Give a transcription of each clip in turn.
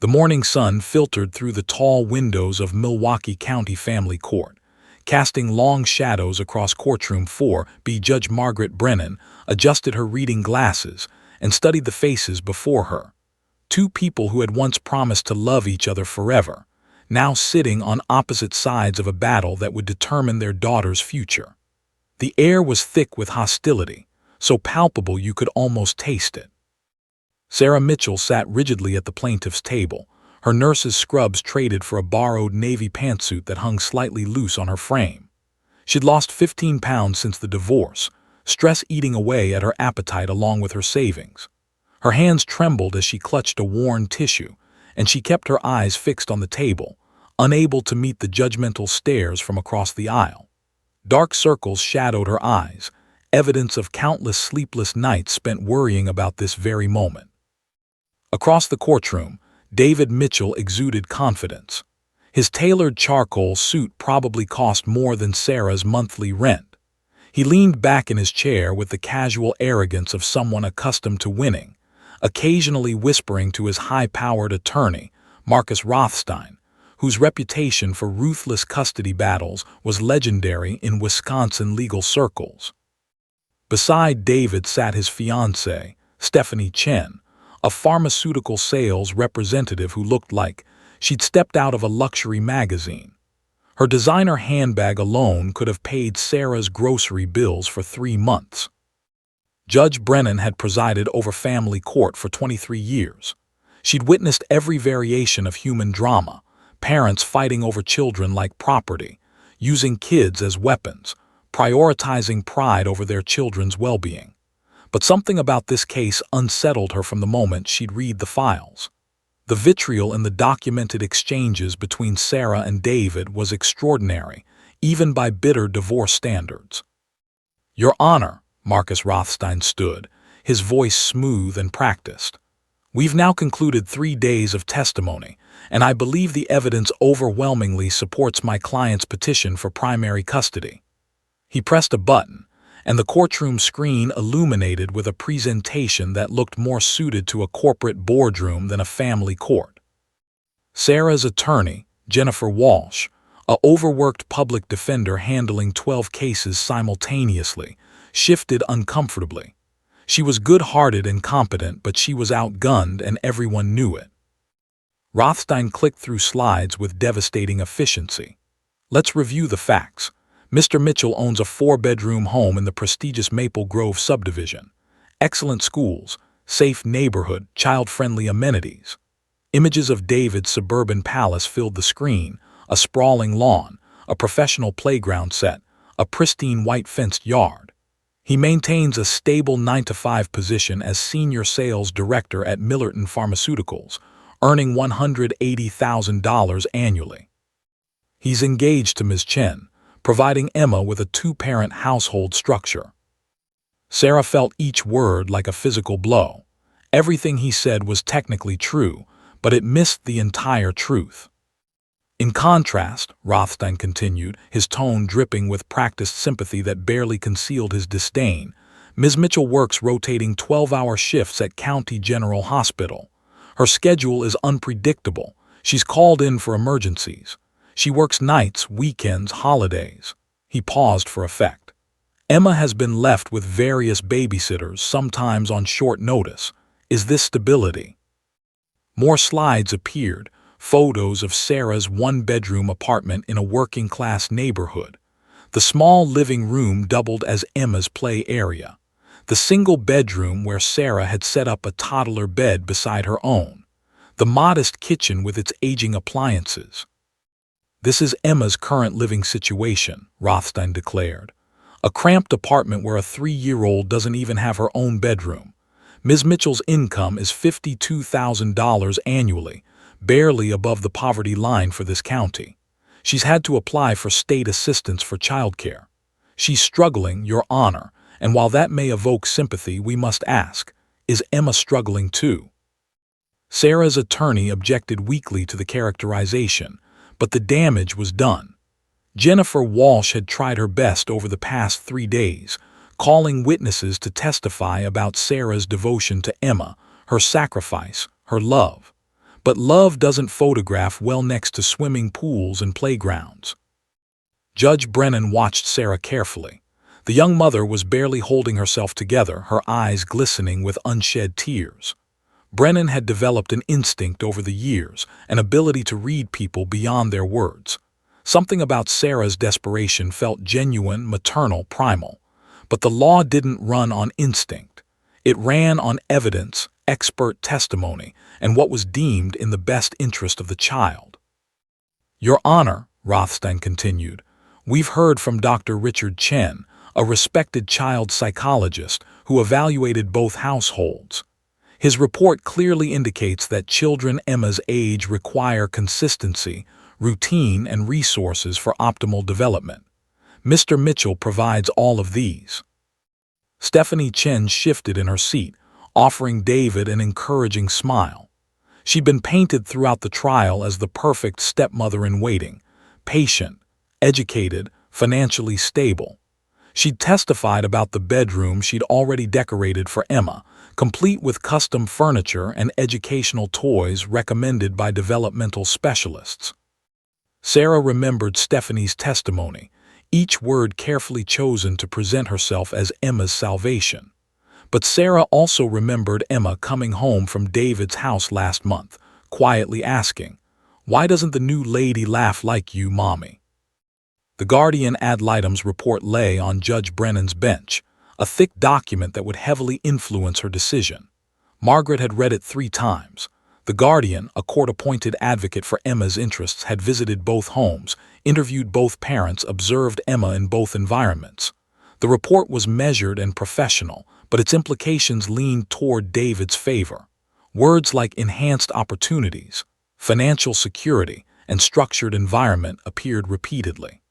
The morning sun filtered through the tall windows of Milwaukee County Family Court, casting long shadows across courtroom 4B. Judge Margaret Brennan adjusted her reading glasses and studied the faces before her. Two people who had once promised to love each other forever, now sitting on opposite sides of a battle that would determine their daughter's future. The air was thick with hostility, so palpable you could almost taste it. Sarah Mitchell sat rigidly at the plaintiff's table, her nurse's scrubs traded for a borrowed navy pantsuit that hung slightly loose on her frame. She'd lost 15 pounds since the divorce, stress eating away at her appetite along with her savings. Her hands trembled as she clutched a worn tissue, and she kept her eyes fixed on the table, unable to meet the judgmental stares from across the aisle. Dark circles shadowed her eyes, evidence of countless sleepless nights spent worrying about this very moment. Across the courtroom, David Mitchell exuded confidence. His tailored charcoal suit probably cost more than Sarah's monthly rent. He leaned back in his chair with the casual arrogance of someone accustomed to winning, occasionally whispering to his high-powered attorney, Marcus Rothstein, whose reputation for ruthless custody battles was legendary in Wisconsin legal circles. Beside David sat his fiancée, Stephanie Chen, a pharmaceutical sales representative who looked like she'd stepped out of a luxury magazine. Her designer handbag alone could have paid Sarah's grocery bills for 3 months. Judge Brennan had presided over family court for 23 years. She'd witnessed every variation of human drama, parents fighting over children like property, using kids as weapons, prioritizing pride over their children's well-being. But something about this case unsettled her from the moment she'd read the files. The vitriol in the documented exchanges between Sarah and David was extraordinary, even by bitter divorce standards. "Your Honor," Marcus Rothstein stood, his voice smooth and practiced. "We've now concluded 3 days of testimony, and I believe the evidence overwhelmingly supports my client's petition for primary custody." He pressed a button, and the courtroom screen illuminated with a presentation that looked more suited to a corporate boardroom than a family court. Sarah's attorney, Jennifer Walsh, a overworked public defender handling 12 cases simultaneously, shifted uncomfortably. She was good-hearted and competent, but she was outgunned and everyone knew it. Rothstein clicked through slides with devastating efficiency. "Let's review the facts. Mr. Mitchell owns a 4-bedroom home in the prestigious Maple Grove subdivision. Excellent schools, safe neighborhood, child-friendly amenities." Images of David's suburban palace filled the screen, a sprawling lawn, a professional playground set, a pristine white-fenced yard. He maintains a stable 9-to-5 position as senior sales director at Millerton Pharmaceuticals, earning $180,000 annually. He's engaged to Ms. Chen, providing Emma with a 2-parent household structure. Sarah felt each word like a physical blow. Everything he said was technically true, but it missed the entire truth. "In contrast," Rothstein continued, his tone dripping with practiced sympathy that barely concealed his disdain, "Ms. Mitchell works rotating 12-hour shifts at County General Hospital. Her schedule is unpredictable. She's called in for emergencies. She works nights, weekends, holidays." He paused for effect. "Emma has been left with various babysitters, sometimes on short notice. Is this stability?" More slides appeared, photos of Sarah's 1-bedroom apartment in a working-class neighborhood. The small living room doubled as Emma's play area. The single bedroom where Sarah had set up a toddler bed beside her own. The modest kitchen with its aging appliances. "This is Emma's current living situation," Rothstein declared. "A cramped apartment where a 3-year-old doesn't even have her own bedroom. Ms. Mitchell's income is $52,000 annually, barely above the poverty line for this county. She's had to apply for state assistance for childcare. She's struggling, Your Honor, and while that may evoke sympathy, we must ask, is Emma struggling too?" Sarah's attorney objected weakly to the characterization, but the damage was done. Jennifer Walsh had tried her best over the past 3 days, calling witnesses to testify about Sarah's devotion to Emma, her sacrifice, her love. But love doesn't photograph well next to swimming pools and playgrounds. Judge Brennan watched Sarah carefully. The young mother was barely holding herself together, her eyes glistening with unshed tears. Brennan had developed an instinct over the years, an ability to read people beyond their words. Something about Sarah's desperation felt genuine, maternal, primal. But the law didn't run on instinct. It ran on evidence, expert testimony, and what was deemed in the best interest of the child. "Your Honor," Rothstein continued, "we've heard from Dr. Richard Chen, a respected child psychologist who evaluated both households. His report clearly indicates that children Emma's age require consistency, routine, and resources for optimal development. Mr. Mitchell provides all of these." Stephanie Chen shifted in her seat, offering David an encouraging smile. She'd been painted throughout the trial as the perfect stepmother-in-waiting, patient, educated, financially stable. She'd testified about the bedroom she'd already decorated for Emma, complete with custom furniture and educational toys recommended by developmental specialists. Sarah remembered Stephanie's testimony, each word carefully chosen to present herself as Emma's salvation. But Sarah also remembered Emma coming home from David's house last month, quietly asking, "Why doesn't the new lady laugh like you, Mommy?" The Guardian ad litem's report lay on Judge Brennan's bench, a thick document that would heavily influence her decision. Margaret had read it 3 times. The Guardian, a court-appointed advocate for Emma's interests, had visited both homes, interviewed both parents, observed Emma in both environments. The report was measured and professional, but its implications leaned toward David's favor. Words like enhanced opportunities, financial security, and structured environment appeared repeatedly.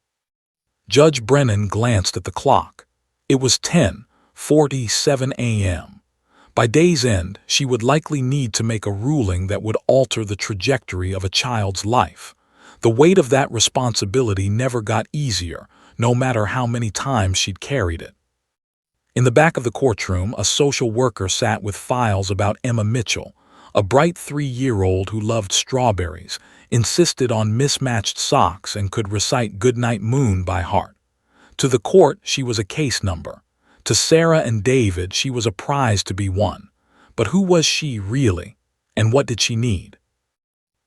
Judge Brennan glanced at the clock. It was 10:47 a.m. By day's end, she would likely need to make a ruling that would alter the trajectory of a child's life. The weight of that responsibility never got easier, no matter how many times she'd carried it. In the back of the courtroom, a social worker sat with files about Emma Mitchell, a bright 3-year-old who loved strawberries, insisted on mismatched socks, and could recite Goodnight Moon by heart. To the court, she was a case number. To Sarah and David, she was a prize to be won. But who was she really, and what did she need?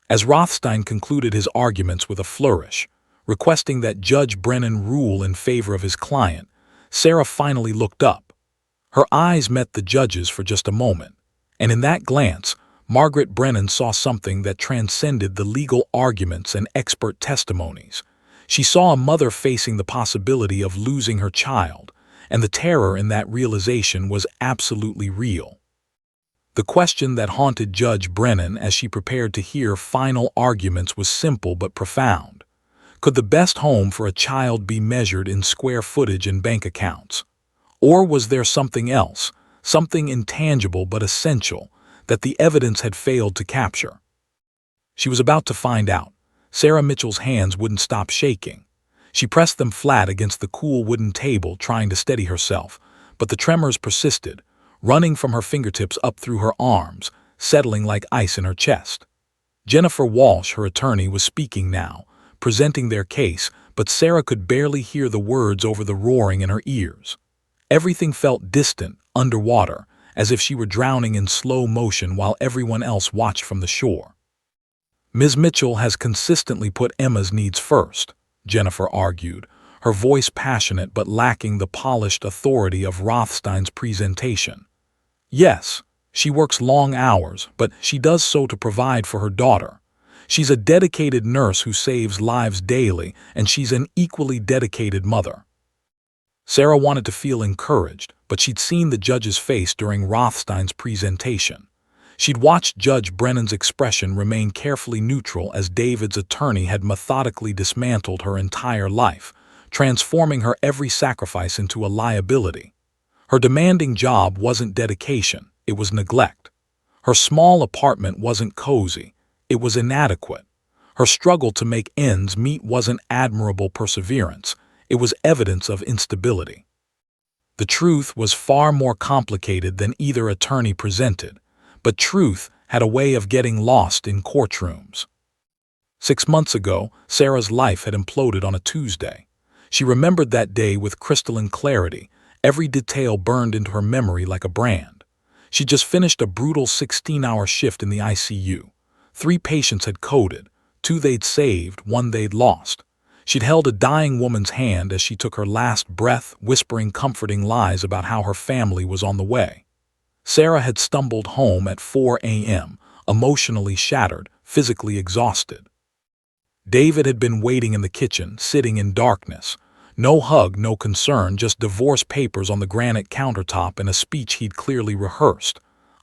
As Rothstein concluded his arguments with a flourish, requesting that Judge Brennan rule in favor of his client, Sarah finally looked up. Her eyes met the judge's for just a moment, and in that glance, Margaret Brennan saw something that transcended the legal arguments and expert testimonies. She saw a mother facing the possibility of losing her child, and the terror in that realization was absolutely real. The question that haunted Judge Brennan as she prepared to hear final arguments was simple but profound. Could the best home for a child be measured in square footage and bank accounts? Or was there something else, something intangible but essential, that the evidence had failed to capture? She was about to find out. Sarah Mitchell's hands wouldn't stop shaking. She pressed them flat against the cool wooden table, trying to steady herself, but the tremors persisted, running from her fingertips up through her arms, settling like ice in her chest. Jennifer Walsh, her attorney, was speaking now, presenting their case, but Sarah could barely hear the words over the roaring in her ears. Everything felt distant, underwater, as if she were drowning in slow motion while everyone else watched from the shore. "Ms. Mitchell has consistently put Emma's needs first," Jennifer argued, her voice passionate but lacking the polished authority of Rothstein's presentation. "Yes, she works long hours, but she does so to provide for her daughter. She's a dedicated nurse who saves lives daily, and she's an equally dedicated mother." Sarah wanted to feel encouraged, but she'd seen the judge's face during Rothstein's presentation. She'd watched Judge Brennan's expression remain carefully neutral as David's attorney had methodically dismantled her entire life, transforming her every sacrifice into a liability. Her demanding job wasn't dedication, it was neglect. Her small apartment wasn't cozy, it was inadequate. Her struggle to make ends meet wasn't admirable perseverance, it was evidence of instability. The truth was far more complicated than either attorney presented, but truth, had a way of getting lost in courtrooms. 6 months ago, Sarah's life had imploded on a Tuesday. She remembered that day with crystalline clarity, every detail burned into her memory like a brand. She'd just finished a brutal 16-hour shift in the ICU. 3 patients had coded, 2 they'd saved, 1 they'd lost. She'd held a dying woman's hand as she took her last breath, whispering comforting lies about how her family was on the way. Sarah had stumbled home at 4 a.m., emotionally shattered, physically exhausted. David had been waiting in the kitchen, sitting in darkness. No hug, no concern, just divorce papers on the granite countertop and a speech he'd clearly rehearsed.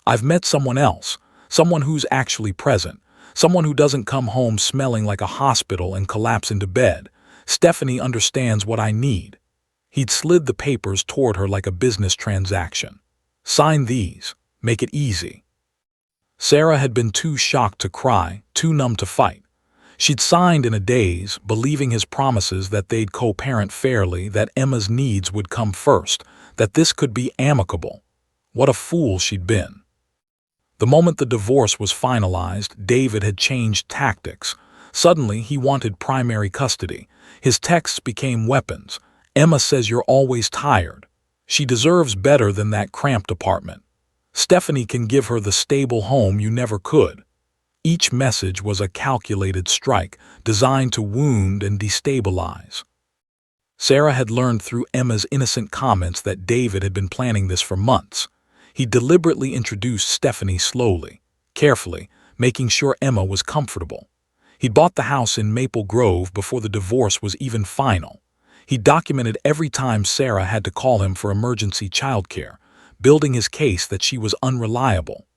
"I've met someone else, someone who's actually present, someone who doesn't come home smelling like a hospital and collapse into bed. Stephanie understands what I need." He'd slid the papers toward her like a business transaction. "Sign these. Make it easy." Sarah had been too shocked to cry, too numb to fight. She'd signed in a daze, believing his promises that they'd co-parent fairly, that Emma's needs would come first, that this could be amicable. What a fool she'd been. The moment the divorce was finalized, David had changed tactics. Suddenly, he wanted primary custody. His texts became weapons. "Emma says you're always tired. She deserves better than that cramped apartment. Stephanie can give her the stable home you never could." Each message was a calculated strike, designed to wound and destabilize. Sarah had learned through Emma's innocent comments that David had been planning this for months. He deliberately introduced Stephanie slowly, carefully, making sure Emma was comfortable. He'd bought the house in Maple Grove before the divorce was even final. He documented every time Sarah had to call him for emergency childcare, building his case that she was unreliable.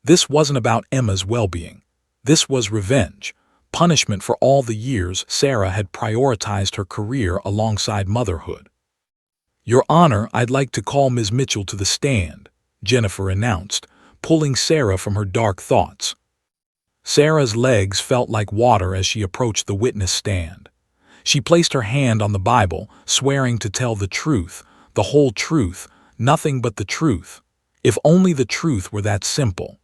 This wasn't about Emma's well-being. This was revenge, punishment for all the years Sarah had prioritized her career alongside motherhood. "Your Honor, I'd like to call Ms. Mitchell to the stand," Jennifer announced, pulling Sarah from her dark thoughts. Sarah's legs felt like water as she approached the witness stand. She placed her hand on the Bible, swearing to tell the truth, the whole truth, nothing but the truth. If only the truth were that simple.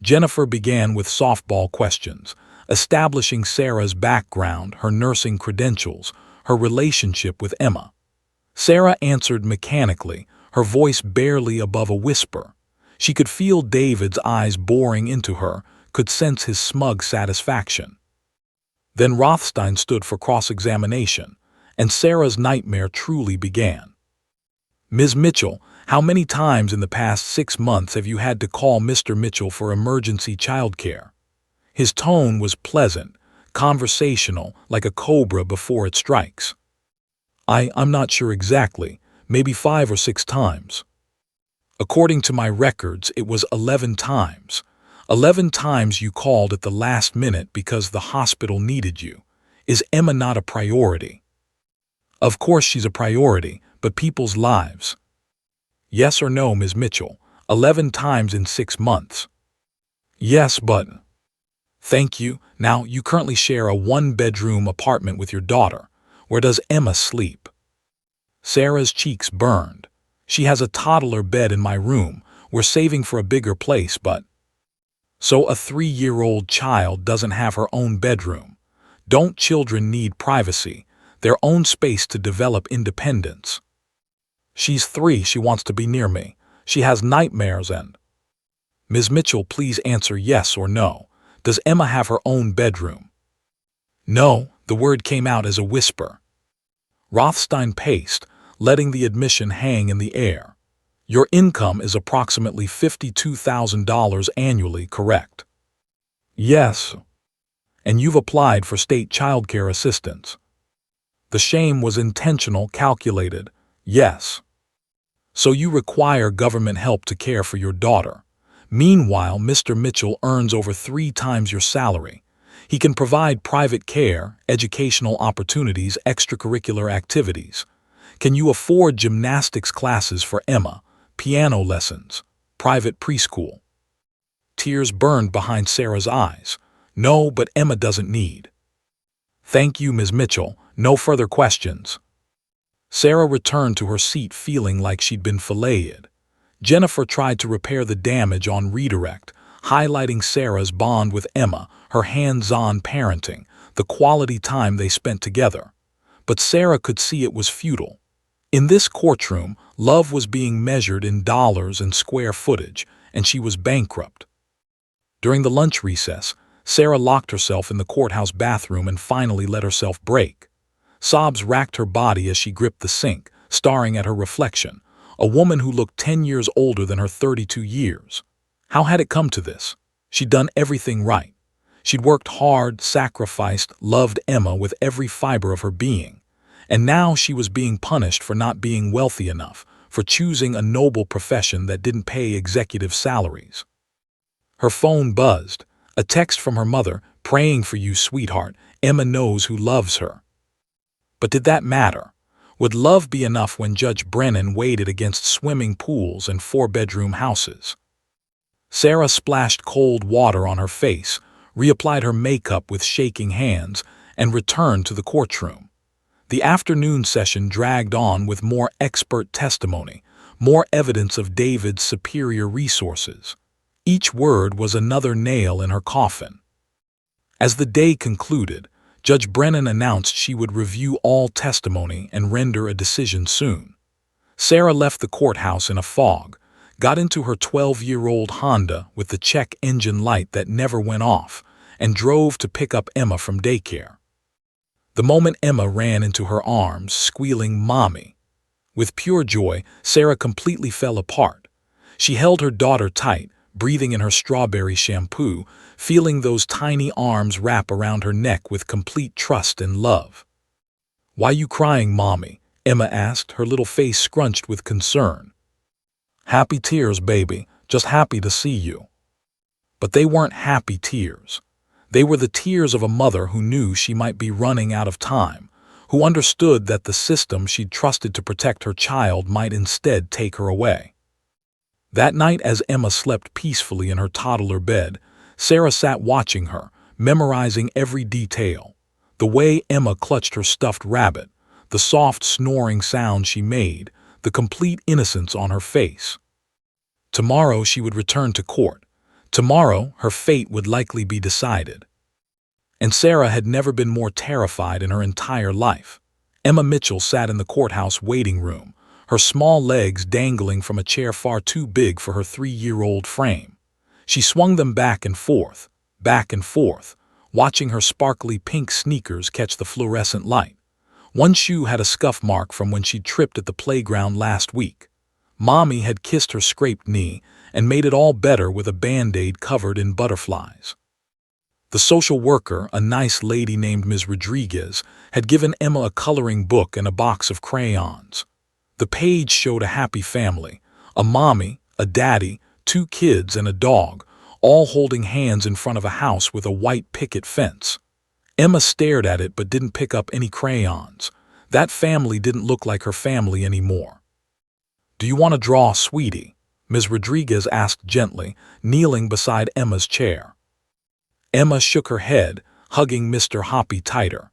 Jennifer began with softball questions, establishing Sarah's background, her nursing credentials, her relationship with Emma. Sarah answered mechanically, her voice barely above a whisper. She could feel David's eyes boring into her, could sense his smug satisfaction. Then Rothstein stood for cross-examination, and Sarah's nightmare truly began. "Ms. Mitchell, how many times in the past 6 months have you had to call Mr. Mitchell for emergency childcare?" His tone was pleasant, conversational, like a cobra before it strikes. I'm not sure exactly, maybe 5 or 6 times. According to my records, it was 11 times. 11 times you called at the last minute because the hospital needed you. Is Emma not a priority?" "Of course she's a priority, but people's lives." "Yes or no, Ms. Mitchell? 11 times in 6 months." "Yes, but—" "Thank you. Now, you currently share a 1-bedroom apartment with your daughter. Where does Emma sleep?" Sarah's cheeks burned. "She has a toddler bed in my room. We're saving for a bigger place, but—" "So a 3-year-old child doesn't have her own bedroom. Don't children need privacy, their own space to develop independence?" "She's 3, she wants to be near me. She has nightmares and—" "Ms. Mitchell, please answer yes or no. Does Emma have her own bedroom?" "No," the word came out as a whisper. Rothstein paced, letting the admission hang in the air. "Your income is approximately $52,000 annually, correct?" "Yes." "And you've applied for state childcare assistance?" The shame was intentional, calculated. "Yes." "So you require government help to care for your daughter. Meanwhile, Mr. Mitchell earns over 3 times your salary. He can provide private care, educational opportunities, extracurricular activities. Can you afford gymnastics classes for Emma, piano lessons, private preschool?" Tears burned behind Sarah's eyes. "No, but Emma doesn't need." "Thank you, Ms. Mitchell. No further questions." Sarah returned to her seat feeling like she'd been filleted. Jennifer tried to repair the damage on redirect, highlighting Sarah's bond with Emma, her hands-on parenting, the quality time they spent together. But Sarah could see it was futile. In this courtroom, love was being measured in dollars and square footage, and she was bankrupt. During the lunch recess, Sarah locked herself in the courthouse bathroom and finally let herself break. Sobs racked her body as she gripped the sink, staring at her reflection, a woman who looked 10 years older than her 32 years. How had it come to this? She'd done everything right. She'd worked hard, sacrificed, loved Emma with every fiber of her being. And now she was being punished for not being wealthy enough, for choosing a noble profession that didn't pay executive salaries. Her phone buzzed, a text from her mother, "Praying for you, sweetheart. Emma knows who loves her." But did that matter? Would love be enough when Judge Brennan weighed it against swimming pools and four-bedroom houses? Sarah splashed cold water on her face, reapplied her makeup with shaking hands, and returned to the courtroom. The afternoon session dragged on with more expert testimony, more evidence of David's superior resources. Each word was another nail in her coffin. As the day concluded, Judge Brennan announced she would review all testimony and render a decision soon. Sarah left the courthouse in a fog, got into her 12-year-old Honda with the check engine light that never went off, and drove to pick up Emma from daycare. The moment Emma ran into her arms, squealing "Mommy," with pure joy, Sarah completely fell apart. She held her daughter tight, breathing in her strawberry shampoo, feeling those tiny arms wrap around her neck with complete trust and love. "Why you crying, Mommy?" Emma asked, her little face scrunched with concern. "Happy tears, baby, just happy to see you." But they weren't happy tears. They were the tears of a mother who knew she might be running out of time, who understood that the system she'd trusted to protect her child might instead take her away. That night, as Emma slept peacefully in her toddler bed, Sarah sat watching her, memorizing every detail. The way Emma clutched her stuffed rabbit, the soft snoring sound she made, the complete innocence on her face. Tomorrow she would return to court. Tomorrow her fate would likely be decided. And Sarah had never been more terrified in her entire life. Emma Mitchell sat in the courthouse waiting room, her small legs dangling from a chair far too big for her 3-year-old frame. She swung them back and forth, watching her sparkly pink sneakers catch the fluorescent light. One shoe had a scuff mark from when she tripped at the playground last week. Mommy had kissed her scraped knee and made it all better with a Band-Aid covered in butterflies. The social worker, a nice lady named Ms. Rodriguez, had given Emma a coloring book and a box of crayons. The page showed a happy family, a mommy, a daddy, 2 kids, and a dog, all holding hands in front of a house with a white picket fence. Emma stared at it but didn't pick up any crayons. That family didn't look like her family anymore. "Do you want to draw, sweetie?" Ms. Rodriguez asked gently, kneeling beside Emma's chair. Emma shook her head, hugging Mr. Hoppy tighter.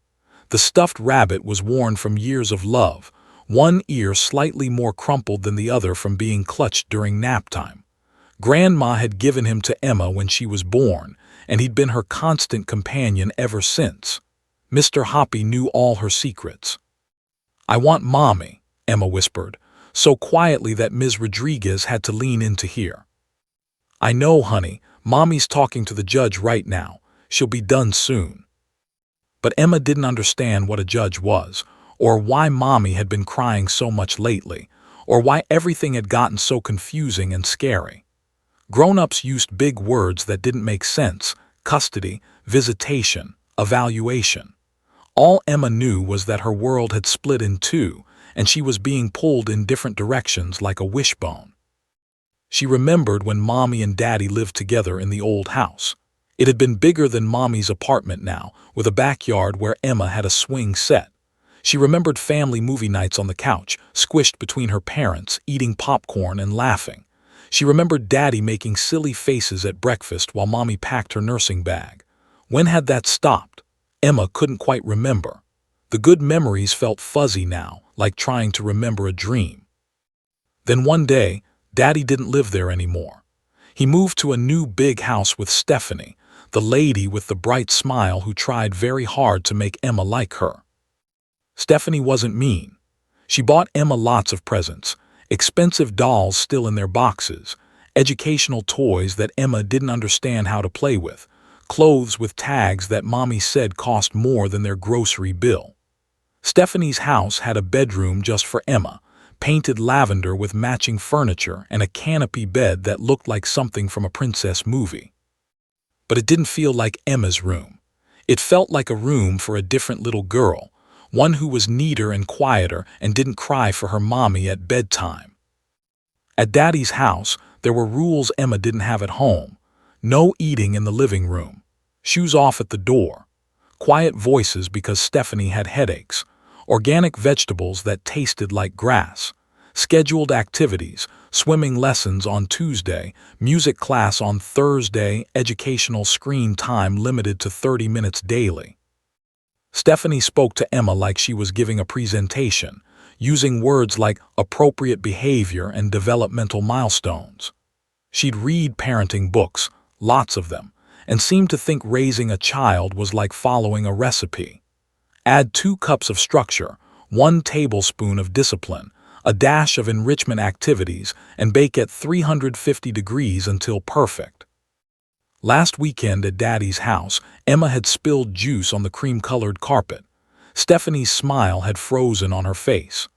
The stuffed rabbit was worn from years of love, one ear slightly more crumpled than the other from being clutched during nap time. Grandma had given him to Emma when she was born, and he'd been her constant companion ever since. Mr. Hoppy knew all her secrets. "I want Mommy," Emma whispered, so quietly that Ms. Rodriguez had to lean in to hear. "I know, honey. Mommy's talking to the judge right now. She'll be done soon." But Emma didn't understand what a judge was, or why Mommy had been crying so much lately, or why everything had gotten so confusing and scary. Grown-ups used big words that didn't make sense: custody, visitation, evaluation. All Emma knew was that her world had split in two, and she was being pulled in different directions like a wishbone. She remembered when Mommy and Daddy lived together in the old house. It had been bigger than Mommy's apartment now, with a backyard where Emma had a swing set. She remembered family movie nights on the couch, squished between her parents, eating popcorn and laughing. She remembered Daddy making silly faces at breakfast while Mommy packed her nursing bag. When had that stopped? Emma couldn't quite remember. The good memories felt fuzzy now, like trying to remember a dream. Then one day, Daddy didn't live there anymore. He moved to a new big house with Stephanie, the lady with the bright smile who tried very hard to make Emma like her. Stephanie wasn't mean. She bought Emma lots of presents, expensive dolls still in their boxes, educational toys that Emma didn't understand how to play with, clothes with tags that Mommy said cost more than their grocery bill. Stephanie's house had a bedroom just for Emma, painted lavender with matching furniture and a canopy bed that looked like something from a princess movie. But it didn't feel like Emma's room. It felt like a room for a different little girl, one who was neater and quieter and didn't cry for her mommy at bedtime. At Daddy's house, there were rules Emma didn't have at home. No eating in the living room. Shoes off at the door. Quiet voices because Stephanie had headaches. Organic vegetables that tasted like grass. Scheduled activities, swimming lessons on Tuesday, music class on Thursday, educational screen time limited to 30 minutes daily. Stephanie spoke to Emma like she was giving a presentation, using words like appropriate behavior and developmental milestones. She'd read parenting books, lots of them, and seemed to think raising a child was like following a recipe. Add 2 cups of structure, 1 tablespoon of discipline, a dash of enrichment activities, and bake at 350 degrees until perfect. Last weekend at Daddy's house, Emma had spilled juice on the cream-colored carpet. Stephanie's smile had frozen on her face.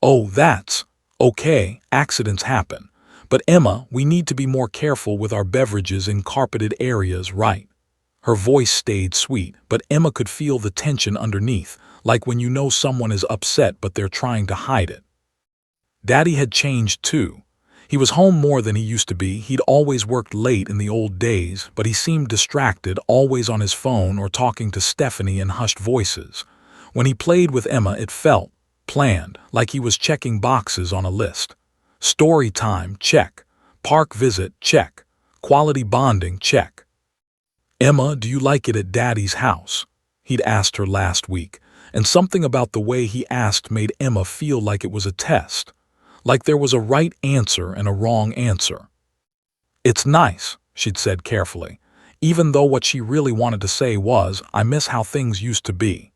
"Oh, that's okay, accidents happen. But Emma, we need to be more careful with our beverages in carpeted areas, right?" Her voice stayed sweet, but Emma could feel the tension underneath, like when you know someone is upset but they're trying to hide it. Daddy had changed too. He was home more than he used to be. He'd always worked late in the old days, but he seemed distracted, always on his phone or talking to Stephanie in hushed voices. When he played with Emma, it felt planned, like he was checking boxes on a list. Story time, check. Park visit, check. Quality bonding, check. "Emma, do you like it at Daddy's house?" He'd asked her last week, and something about the way he asked made Emma feel like it was a test, like there was a right answer and a wrong answer. "It's nice," she'd said carefully, even though what she really wanted to say was, "I miss how things used to be."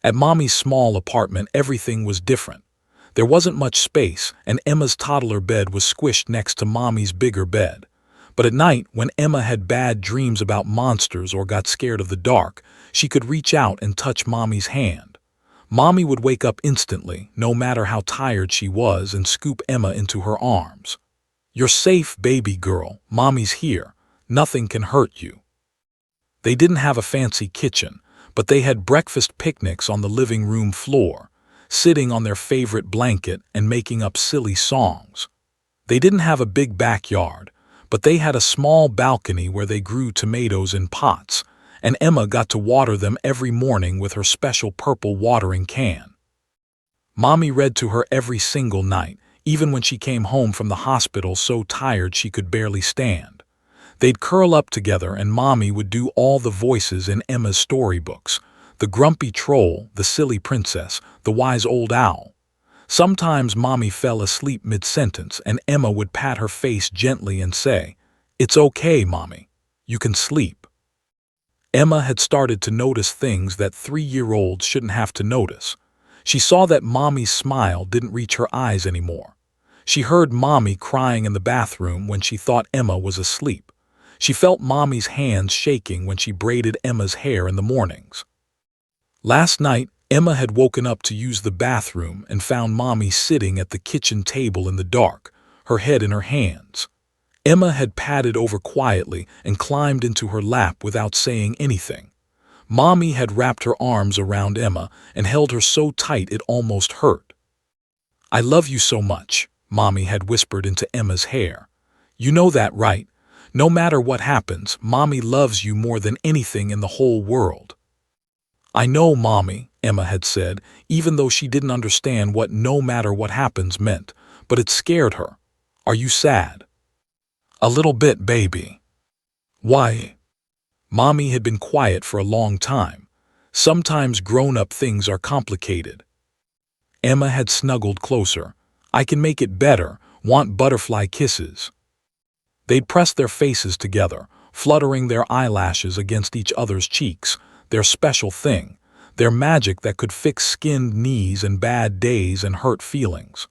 At Mommy's small apartment, everything was different. There wasn't much space, and Emma's toddler bed was squished next to Mommy's bigger bed. But at night, when Emma had bad dreams about monsters or got scared of the dark, she could reach out and touch Mommy's hand. Mommy would wake up instantly, no matter how tired she was, and scoop Emma into her arms. "You're safe, baby girl. Mommy's here. Nothing can hurt you." They didn't have a fancy kitchen, but they had breakfast picnics on the living room floor, sitting on their favorite blanket and making up silly songs. They didn't have a big backyard, but they had a small balcony where they grew tomatoes in pots, and Emma got to water them every morning with her special purple watering can. Mommy read to her every single night, even when she came home from the hospital so tired she could barely stand. They'd curl up together and Mommy would do all the voices in Emma's storybooks, the grumpy troll, the silly princess, the wise old owl. Sometimes Mommy fell asleep mid-sentence and Emma would pat her face gently and say, "It's okay, Mommy. You can sleep." Emma had started to notice things that 3-year-olds shouldn't have to notice. She saw that Mommy's smile didn't reach her eyes anymore. She heard Mommy crying in the bathroom when she thought Emma was asleep. She felt Mommy's hands shaking when she braided Emma's hair in the mornings. Last night, Emma had woken up to use the bathroom and found Mommy sitting at the kitchen table in the dark, her head in her hands. Emma had padded over quietly and climbed into her lap without saying anything. Mommy had wrapped her arms around Emma and held her so tight it almost hurt. "I love you so much," Mommy had whispered into Emma's hair. "You know that, right? No matter what happens, Mommy loves you more than anything in the whole world." "I know, Mommy," Emma had said, even though she didn't understand what "no matter what happens" meant, but it scared her. "Are you sad?" "A little bit, baby." "Why?" Mommy had been quiet for a long time. Sometimes grown-up things are complicated. Emma had snuggled closer. "I can make it better. Want butterfly kisses." They'd press their faces together, fluttering their eyelashes against each other's cheeks, their special thing, their magic that could fix skinned knees and bad days and hurt feelings.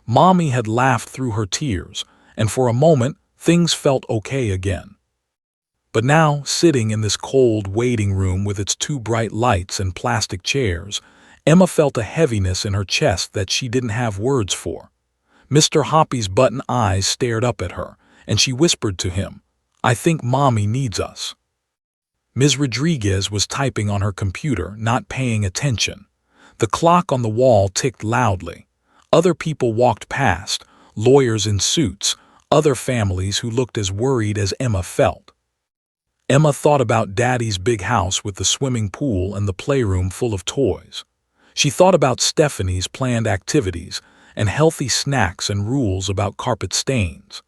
Mommy had laughed through her tears, and for a moment, things felt okay again. But now, sitting in this cold waiting room with its two bright lights and plastic chairs, Emma felt a heaviness in her chest that she didn't have words for. Mr. Hoppy's button eyes stared up at her, and she whispered to him, "I think Mommy needs us." Ms. Rodriguez was typing on her computer, not paying attention. The clock on the wall ticked loudly. Other people walked past, lawyers in suits, other families who looked as worried as Emma felt. Emma thought about Daddy's big house with the swimming pool and the playroom full of toys. She thought about Stephanie's planned activities and healthy snacks and rules about carpet stains.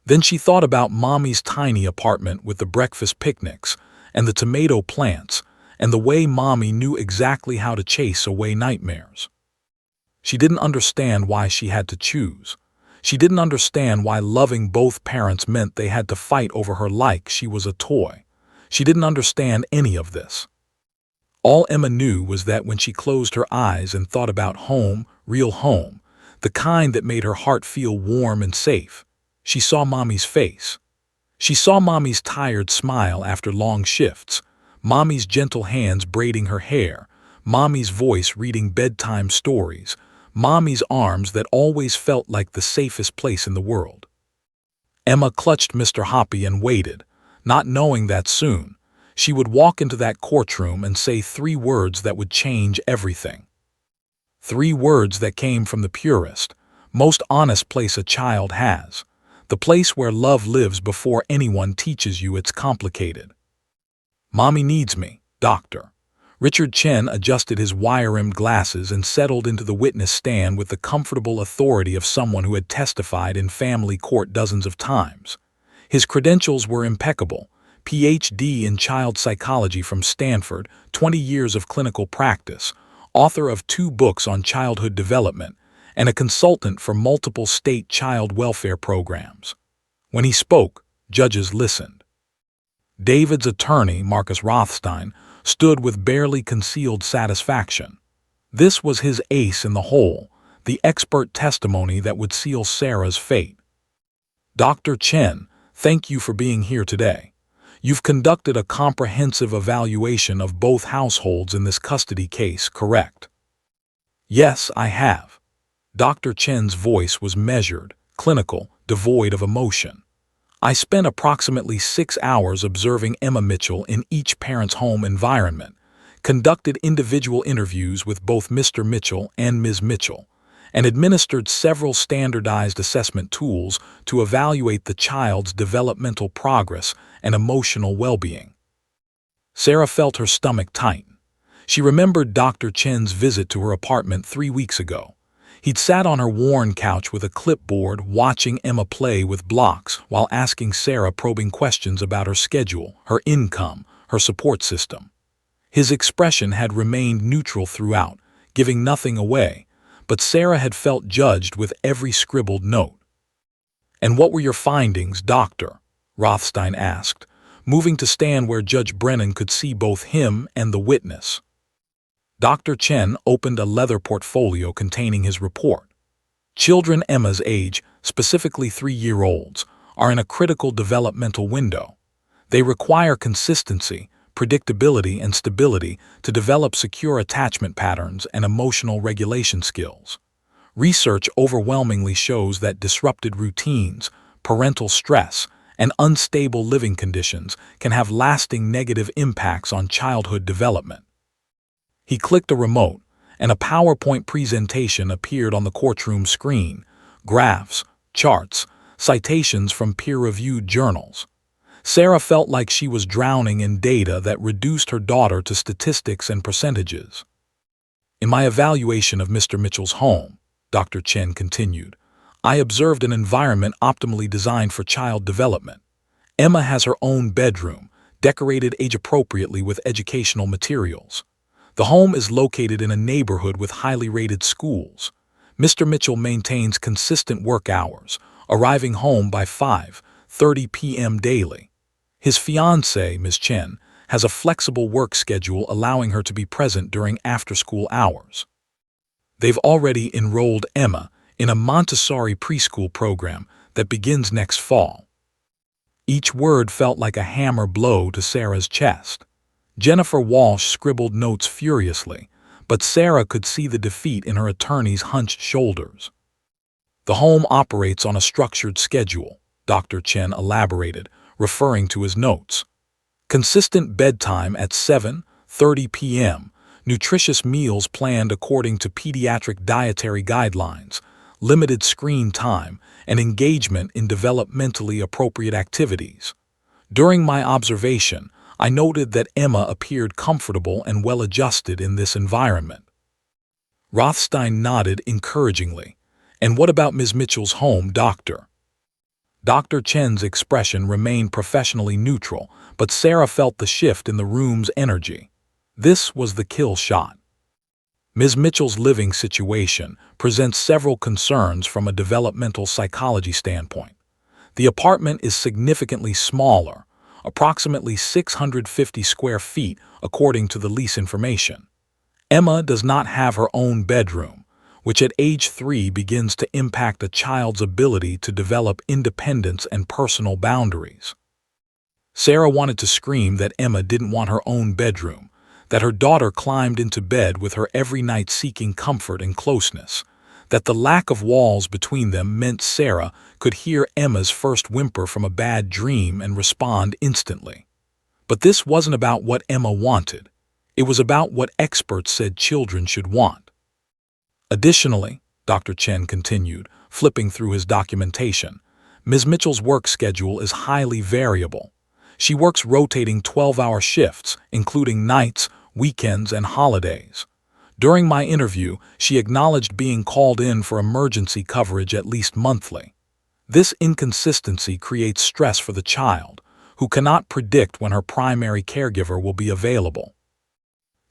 Then she thought about Mommy's tiny apartment with the breakfast picnics and the tomato plants and the way Mommy knew exactly how to chase away nightmares. She didn't understand why she had to choose. She didn't understand why loving both parents meant they had to fight over her like she was a toy. She didn't understand any of this. All Emma knew was that when she closed her eyes and thought about home, real home, the kind that made her heart feel warm and safe, she saw Mommy's face. She saw Mommy's tired smile after long shifts, Mommy's gentle hands braiding her hair, Mommy's voice reading bedtime stories, Mommy's arms that always felt like the safest place in the world. Emma clutched Mr. Hoppy and waited, not knowing that soon she would walk into that courtroom and say 3 words that would change everything. 3 words that came from the purest, most honest place a child has, the place where love lives before anyone teaches you it's complicated. "Mommy needs me, doctor." Richard Chen adjusted his wire-rimmed glasses and settled into the witness stand with the comfortable authority of someone who had testified in family court dozens of times. His credentials were impeccable: Ph.D. in child psychology from Stanford, 20 years of clinical practice, author of 2 books on childhood development, and a consultant for multiple state child welfare programs. When he spoke, judges listened. David's attorney, Marcus Rothstein, stood with barely concealed satisfaction. This was his ace in the hole, the expert testimony that would seal Sarah's fate. "Dr. Chen, thank you for being here today. You've conducted a comprehensive evaluation of both households in this custody case, correct?" "Yes, I have." Dr. Chen's voice was measured, clinical, devoid of emotion. "I spent approximately 6 hours observing Emma Mitchell in each parent's home environment, conducted individual interviews with both Mr. Mitchell and Ms. Mitchell, and administered several standardized assessment tools to evaluate the child's developmental progress and emotional well-being." Sarah felt her stomach tighten. She remembered Dr. Chen's visit to her apartment 3 weeks ago. He'd sat on her worn couch with a clipboard watching Emma play with blocks while asking Sarah probing questions about her schedule, her income, her support system. His expression had remained neutral throughout, giving nothing away, but Sarah had felt judged with every scribbled note. "And what were your findings, doctor?" Rothstein asked, moving to stand where Judge Brennan could see both him and the witness. Dr. Chen opened a leather portfolio containing his report. "Children Emma's age, specifically 3-year-olds, are in a critical developmental window. They require consistency, predictability, and stability to develop secure attachment patterns and emotional regulation skills. Research overwhelmingly shows that disrupted routines, parental stress, and unstable living conditions can have lasting negative impacts on childhood development." He clicked a remote, and a PowerPoint presentation appeared on the courtroom screen: graphs, charts, citations from peer-reviewed journals. Sarah felt like she was drowning in data that reduced her daughter to statistics and percentages. "In my evaluation of Mr. Mitchell's home," Dr. Chen continued, "I observed an environment optimally designed for child development. Emma has her own bedroom, decorated age-appropriately with educational materials. The home is located in a neighborhood with highly rated schools. Mr. Mitchell maintains consistent work hours, arriving home by 5, 7:30 p.m. daily. His fiancée, Ms. Chen, has a flexible work schedule allowing her to be present during after-school hours. They've already enrolled Emma in a Montessori preschool program that begins next fall. Each word felt like a hammer blow to Sarah's chest. Jennifer Walsh scribbled notes furiously, but Sarah could see the defeat in her attorney's hunched shoulders. The home operates on a structured schedule, Dr. Chen elaborated, referring to his notes. Consistent bedtime at 7:30 p.m., nutritious meals planned according to pediatric dietary guidelines, limited screen time, and engagement in developmentally appropriate activities. During my observation, I noted that Emma appeared comfortable and well-adjusted in this environment. Rothstein nodded encouragingly. "And what about Ms. Mitchell's home, Doctor?" Dr. Chen's expression remained professionally neutral, but Sarah felt the shift in the room's energy. This was the kill shot. Ms. Mitchell's living situation presents several concerns from a developmental psychology standpoint. The apartment is significantly smaller, approximately 650 square feet according to the lease information. Emma does not have her own bedroom, which at age 3 begins to impact a child's ability to develop independence and personal boundaries. Sarah wanted to scream that Emma didn't want her own bedroom, that her daughter climbed into bed with her every night seeking comfort and closeness, that the lack of walls between them meant Sarah could hear Emma's first whimper from a bad dream and respond instantly. But this wasn't about what Emma wanted. It was about what experts said children should want. Additionally, Dr. Chen continued, flipping through his documentation, Ms. Mitchell's work schedule is highly variable. She works rotating 12-hour shifts, including nights, weekends, and holidays. During my interview, she acknowledged being called in for emergency coverage at least monthly. This inconsistency creates stress for the child, who cannot predict when her primary caregiver will be available.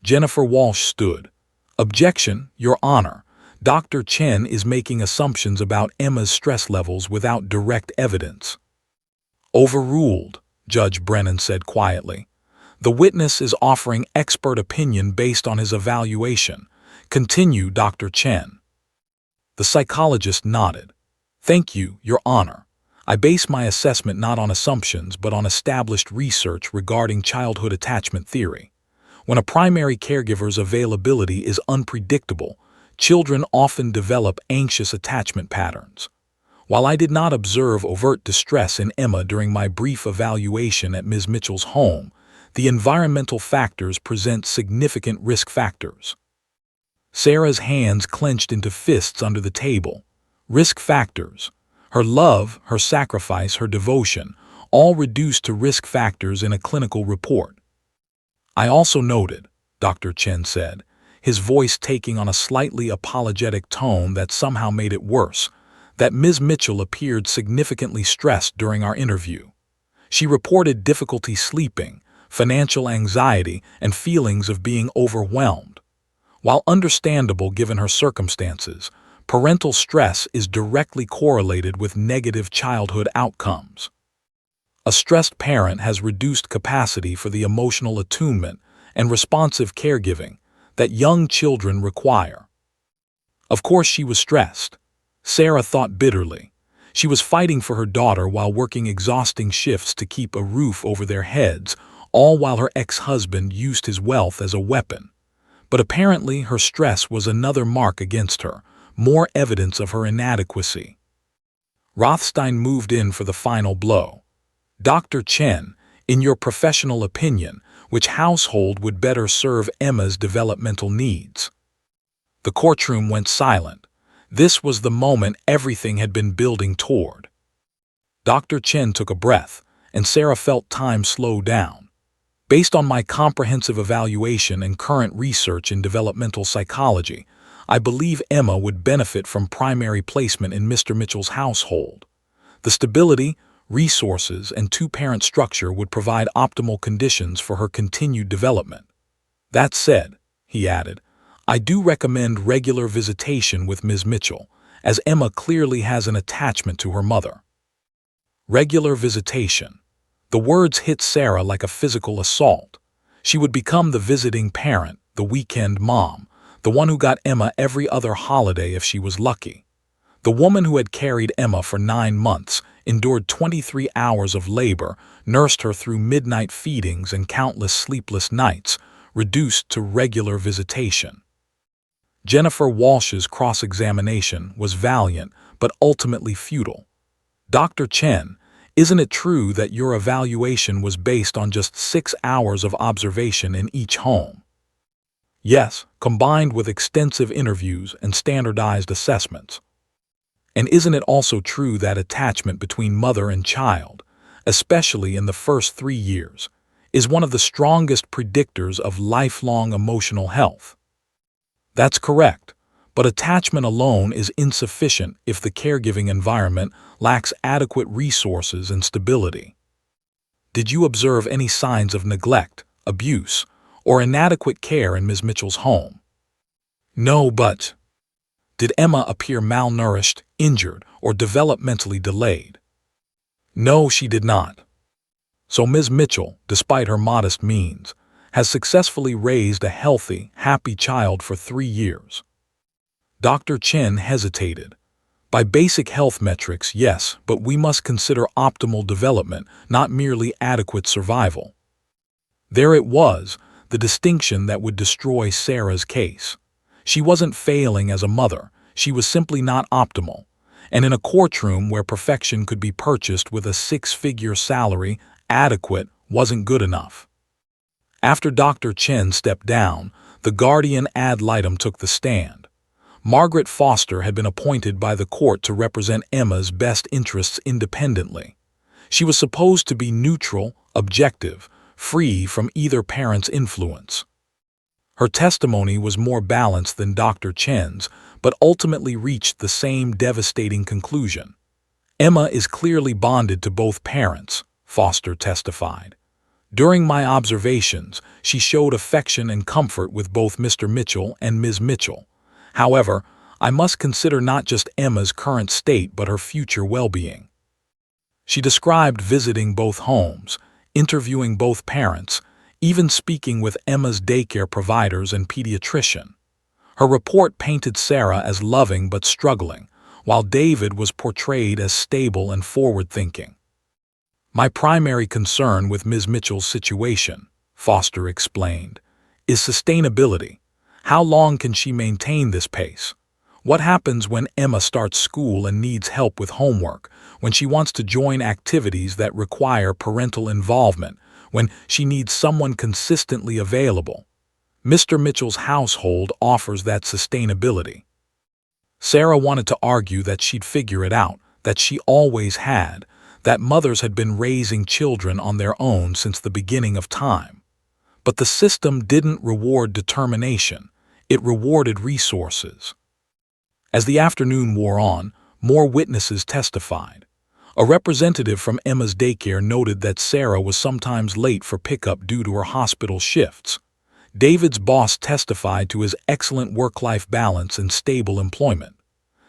Jennifer Walsh stood. "Objection, Your Honor. Dr. Chen is making assumptions about Emma's stress levels without direct evidence." "Overruled," Judge Brennan said quietly. "The witness is offering expert opinion based on his evaluation. Continue, Dr. Chen." The psychologist nodded. "Thank you, Your Honor. I base my assessment not on assumptions but on established research regarding childhood attachment theory. When a primary caregiver's availability is unpredictable, children often develop anxious attachment patterns. While I did not observe overt distress in Emma during my brief evaluation at Ms. Mitchell's home, the environmental factors present significant risk factors." Sarah's hands clenched into fists under the table. Risk factors. Her love, her sacrifice, her devotion, all reduced to risk factors in a clinical report. "I also noted," Dr. Chen said, his voice taking on a slightly apologetic tone that somehow made it worse, that Ms. Mitchell appeared significantly stressed during our interview. She reported difficulty sleeping, financial anxiety, and feelings of being overwhelmed. While understandable given her circumstances, parental stress is directly correlated with negative childhood outcomes. A stressed parent has reduced capacity for the emotional attunement and responsive caregiving that young children require. Of course she was stressed. Sarah thought bitterly. She was fighting for her daughter while working exhausting shifts to keep a roof over their heads, all while her ex-husband used his wealth as a weapon. But apparently her stress was another mark against her, more evidence of her inadequacy. Rothstein moved in for the final blow. "Dr. Chen, in your professional opinion, which household would better serve Emma's developmental needs?" The courtroom went silent. This was the moment everything had been building toward. Dr. Chen took a breath, and Sarah felt time slow down. "Based on my comprehensive evaluation and current research in developmental psychology, I believe Emma would benefit from primary placement in Mr. Mitchell's household. The stability, resources, and two-parent structure would provide optimal conditions for her continued development. That said," he added, "I do recommend regular visitation with Ms. Mitchell, as Emma clearly has an attachment to her mother." Regular visitation. The words hit Sarah like a physical assault. She would become the visiting parent, the weekend mom, the one who got Emma every other holiday if she was lucky. The woman who had carried Emma for 9 months, endured 23 hours of labor, nursed her through midnight feedings and countless sleepless nights, reduced to regular visitation. Jennifer Walsh's cross-examination was valiant but ultimately futile. Dr. Chen, isn't it true that your evaluation was based on just 6 hours of observation in each home? Yes, combined with extensive interviews and standardized assessments. And isn't it also true that attachment between mother and child, especially in the first 3 years, is one of the strongest predictors of lifelong emotional health? That's correct, but attachment alone is insufficient if the caregiving environment lacks adequate resources and stability. Did you observe any signs of neglect, abuse, or inadequate care in Ms. Mitchell's home? No, but did Emma appear malnourished, injured, or developmentally delayed? No, she did not. So Ms. Mitchell, despite her modest means, has successfully raised a healthy, happy child for 3 years. Dr. Chen hesitated. By basic health metrics, yes, but we must consider optimal development, not merely adequate survival. There it was, the distinction that would destroy Sarah's case. She wasn't failing as a mother, she was simply not optimal. And in a courtroom where perfection could be purchased with a 6-figure salary, adequate wasn't good enough. After Dr. Chen stepped down, the guardian ad litem took the stand. Margaret Foster had been appointed by the court to represent Emma's best interests independently. She was supposed to be neutral, objective, free from either parent's influence. Her testimony was more balanced than Dr. Chen's, but ultimately reached the same devastating conclusion. Emma is clearly bonded to both parents, Foster testified. During my observations, she showed affection and comfort with both Mr. Mitchell and Ms. Mitchell. However, I must consider not just Emma's current state but her future well-being. She described visiting both homes, interviewing both parents, even speaking with Emma's daycare providers and pediatrician. Her report painted Sarah as loving but struggling, while David was portrayed as stable and forward-thinking. My primary concern with Ms. Mitchell's situation, Foster explained, is sustainability. How long can she maintain this pace? What happens when Emma starts school and needs help with homework, when she wants to join activities that require parental involvement, when she needs someone consistently available? Mr. Mitchell's household offers that sustainability. Sarah wanted to argue that she'd figure it out, that she always had, that mothers had been raising children on their own since the beginning of time. But the system didn't reward determination, it rewarded resources. As the afternoon wore on, more witnesses testified. A representative from Emma's daycare noted that Sarah was sometimes late for pickup due to her hospital shifts. David's boss testified to his excellent work-life balance and stable employment.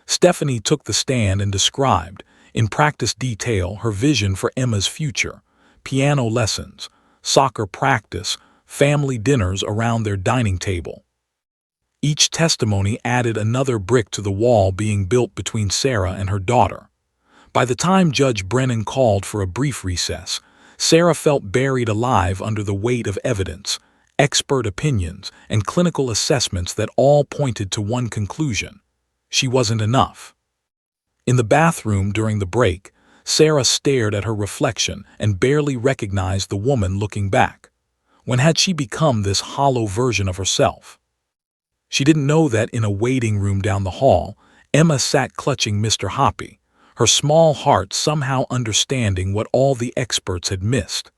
Stephanie took the stand and described, in practice detail, her vision for Emma's future: piano lessons, soccer practice, family dinners around their dining table. Each testimony added another brick to the wall being built between Sarah and her daughter. By the time Judge Brennan called for a brief recess, Sarah felt buried alive under the weight of evidence, expert opinions, and clinical assessments that all pointed to one conclusion: she wasn't enough. In the bathroom during the break, Sarah stared at her reflection and barely recognized the woman looking back. When had she become this hollow version of herself? She didn't know that in a waiting room down the hall, Emma sat clutching Mr. Hoppy, her small heart somehow understanding what all the experts had missed: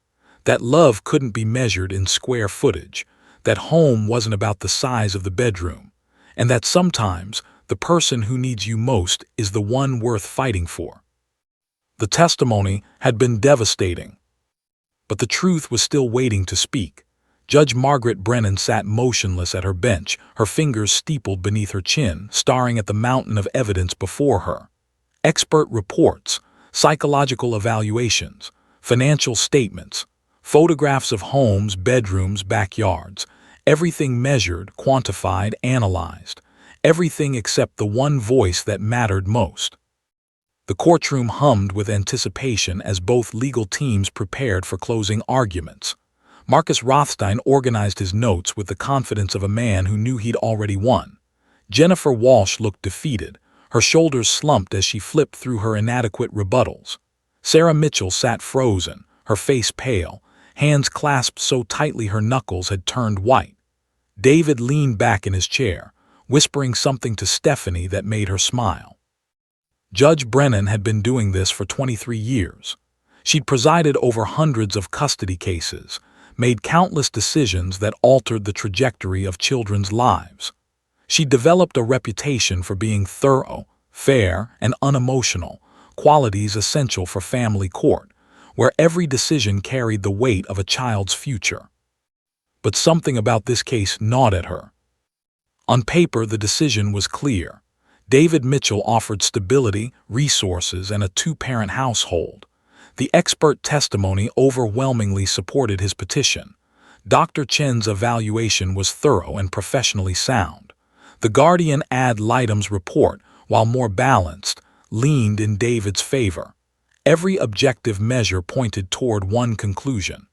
that love couldn't be measured in square footage, that home wasn't about the size of the bedroom, and that sometimes the person who needs you most is the one worth fighting for. The testimony had been devastating, but the truth was still waiting to speak. Judge Margaret Brennan sat motionless at her bench, her fingers steepled beneath her chin, staring at the mountain of evidence before her. Expert reports, psychological evaluations, financial statements, photographs of homes, bedrooms, backyards, everything measured, quantified, analyzed, everything except the one voice that mattered most. The courtroom hummed with anticipation as both legal teams prepared for closing arguments. Marcus Rothstein organized his notes with the confidence of a man who knew he'd already won. Jennifer Walsh looked defeated, her shoulders slumped as she flipped through her inadequate rebuttals. Sarah Mitchell sat frozen, her face pale, hands clasped so tightly her knuckles had turned white. David leaned back in his chair, whispering something to Stephanie that made her smile. Judge Brennan had been doing this for 23 years. She'd presided over hundreds of custody cases, made countless decisions that altered the trajectory of children's lives. She developed a reputation for being thorough, fair, and unemotional, qualities essential for family court, where every decision carried the weight of a child's future. But something about this case gnawed at her. On paper, the decision was clear. David Mitchell offered stability, resources, and a two-parent household. The expert testimony overwhelmingly supported his petition. Dr. Chen's evaluation was thorough and professionally sound. The guardian ad litem's report, while more balanced, leaned in David's favor. Every objective measure pointed toward one conclusion.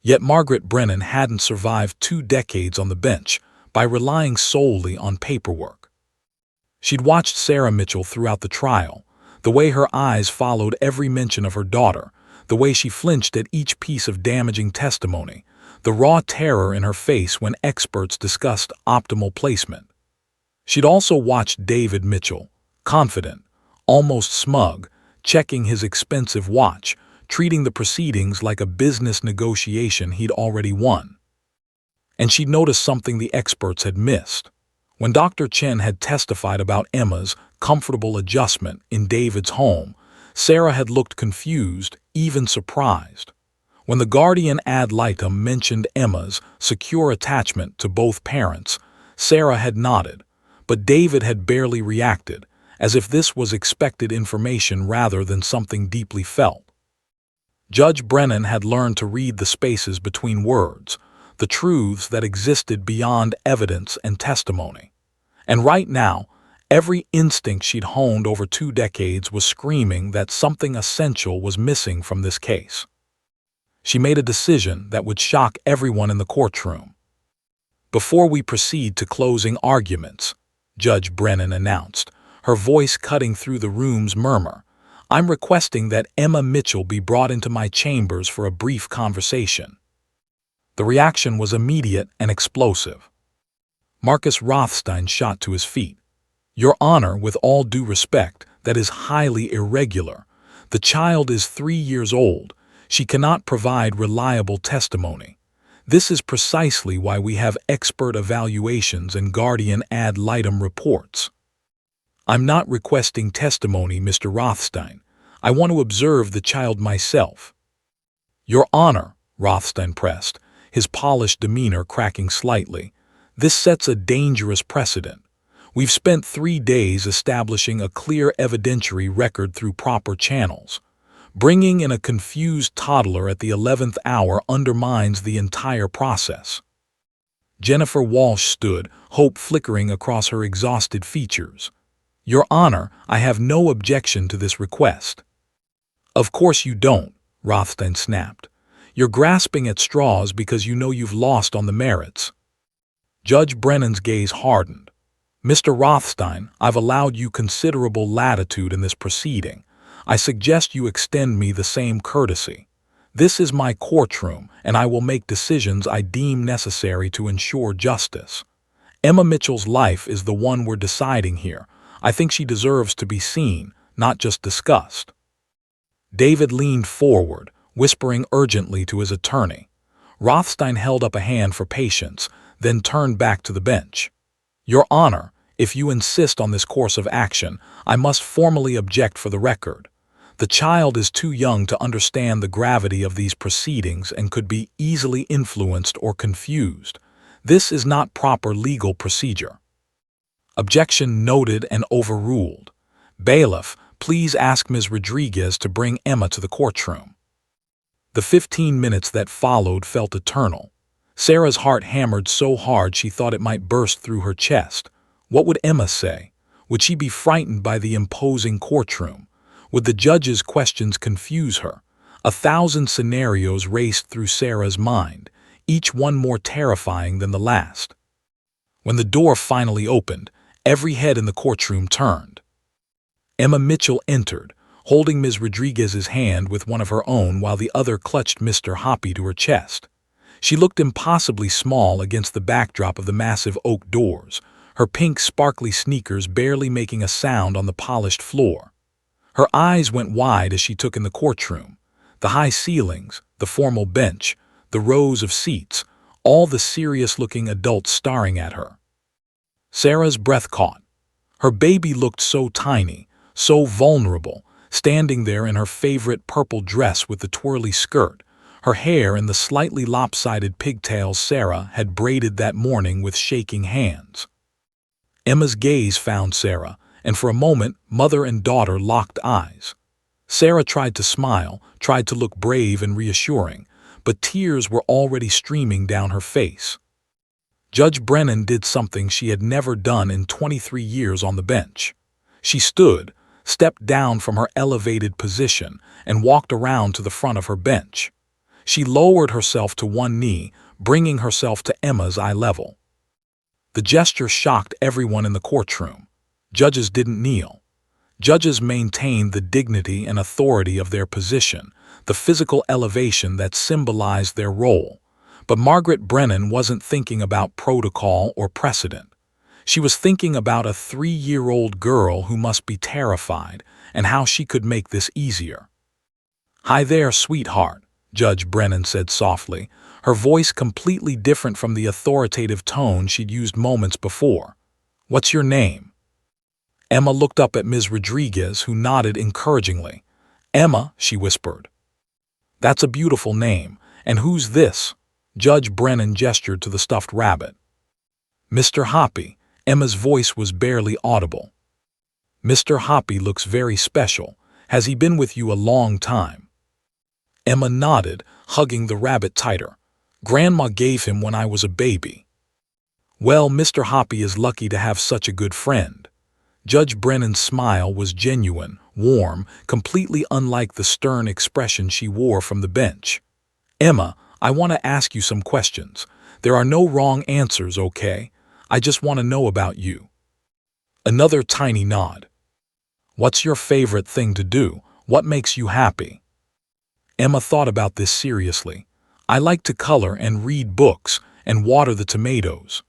Yet Margaret Brennan hadn't survived 2 decades on the bench by relying solely on paperwork. She'd watched Sarah Mitchell throughout the trial, the way her eyes followed every mention of her daughter, the way she flinched at each piece of damaging testimony, the raw terror in her face when experts discussed optimal placement. She'd also watched David Mitchell, confident, almost smug, checking his expensive watch, treating the proceedings like a business negotiation he'd already won. And she'd noticed something the experts had missed. When Dr. Chen had testified about Emma's comfortable adjustment in David's home, Sarah had looked confused, even surprised. When the guardian ad litem mentioned Emma's secure attachment to both parents, Sarah had nodded, but David had barely reacted, as if this was expected information rather than something deeply felt. Judge Brennan had learned to read the spaces between words, the truths that existed beyond evidence and testimony. And right now, every instinct she'd honed over 2 decades was screaming that something essential was missing from this case. She made a decision that would shock everyone in the courtroom. "Before we proceed to closing arguments," Judge Brennan announced, her voice cutting through the room's murmur, "I'm requesting that Emma Mitchell be brought into my chambers for a brief conversation." The reaction was immediate and explosive. Marcus Rothstein shot to his feet. "Your Honor, with all due respect, that is highly irregular. The child is 3 years old. She cannot provide reliable testimony. This is precisely why we have expert evaluations and guardian ad litem reports." "I'm not requesting testimony, Mr. Rothstein. I want to observe the child myself." "Your Honor," Rothstein pressed, his polished demeanor cracking slightly, "this sets a dangerous precedent. We've spent 3 days establishing a clear evidentiary record through proper channels. Bringing in a confused toddler at the 11th hour undermines the entire process." Jennifer Walsh stood, hope flickering across her exhausted features. "Your Honor, I have no objection to this request." "Of course you don't," Rothstein snapped. "You're grasping at straws because you know you've lost on the merits." Judge Brennan's gaze hardened. "Mr. Rothstein, I've allowed you considerable latitude in this proceeding. I suggest you extend me the same courtesy. This is my courtroom, and I will make decisions I deem necessary to ensure justice. Emma Mitchell's life is the one we're deciding here. I think she deserves to be seen, not just discussed." David leaned forward, whispering urgently to his attorney. Rothstein held up a hand for patience, then turned back to the bench. "Your Honor, if you insist on this course of action, I must formally object for the record. The child is too young to understand the gravity of these proceedings and could be easily influenced or confused. This is not proper legal procedure." Objection noted and overruled. Bailiff, Please ask Ms. Rodriguez to bring Emma to the courtroom." The 15 minutes that followed felt eternal. Sarah's heart hammered so hard she thought it might burst through her chest. What would Emma say? Would she be frightened by the imposing courtroom? Would the judge's questions confuse her? 1,000 scenarios raced through Sarah's mind, each one more terrifying than the last. When the door finally opened, every head in the courtroom turned. Emma Mitchell entered, holding Ms. Rodriguez's hand with one of her own while the other clutched Mr. Hoppy to her chest. She looked impossibly small against the backdrop of the massive oak doors, her pink sparkly sneakers barely making a sound on the polished floor. Her eyes went wide as she took in the courtroom. The high ceilings, the formal bench, the rows of seats, all the serious-looking adults staring at her. Sarah's breath caught. Her baby looked so tiny, so vulnerable, standing there in her favorite purple dress with the twirly skirt, her hair in the slightly lopsided pigtails Sarah had braided that morning with shaking hands. Emma's gaze found Sarah, and for a moment mother and daughter locked eyes. Sarah tried to smile, tried to look brave and reassuring, but tears were already streaming down her face. Judge Brennan did something she had never done in 23 years on the bench. She stood, stepped down from her elevated position, and walked around to the front of her bench. She lowered herself to one knee, bringing herself to Emma's eye level. The gesture shocked everyone in the courtroom. Judges didn't kneel. Judges maintained the dignity and authority of their position, the physical elevation that symbolized their role. But Margaret Brennan wasn't thinking about protocol or precedent. She was thinking about a 3-year-old girl who must be terrified and how she could make this easier. "Hi there, sweetheart," Judge Brennan said softly, her voice completely different from the authoritative tone she'd used moments before. "What's your name?" Emma looked up at Ms. Rodriguez, who nodded encouragingly. "Emma," she whispered. "That's a beautiful name. And who's this?" Judge Brennan gestured to the stuffed rabbit. "Mr. Hoppy." Emma's voice was barely audible. "Mr. Hoppy looks very special. Has he been with you a long time?" Emma nodded, hugging the rabbit tighter. "Grandma gave him when I was a baby." "Well, Mr. Hoppy is lucky to have such a good friend." Judge Brennan's smile was genuine, warm, completely unlike the stern expression she wore from the bench. "Emma, I want to ask you some questions. There are no wrong answers, okay? I just want to know about you." Another tiny nod. "What's your favorite thing to do? What makes you happy?" Emma thought about this seriously. "I like to color and read books and water the tomatoes."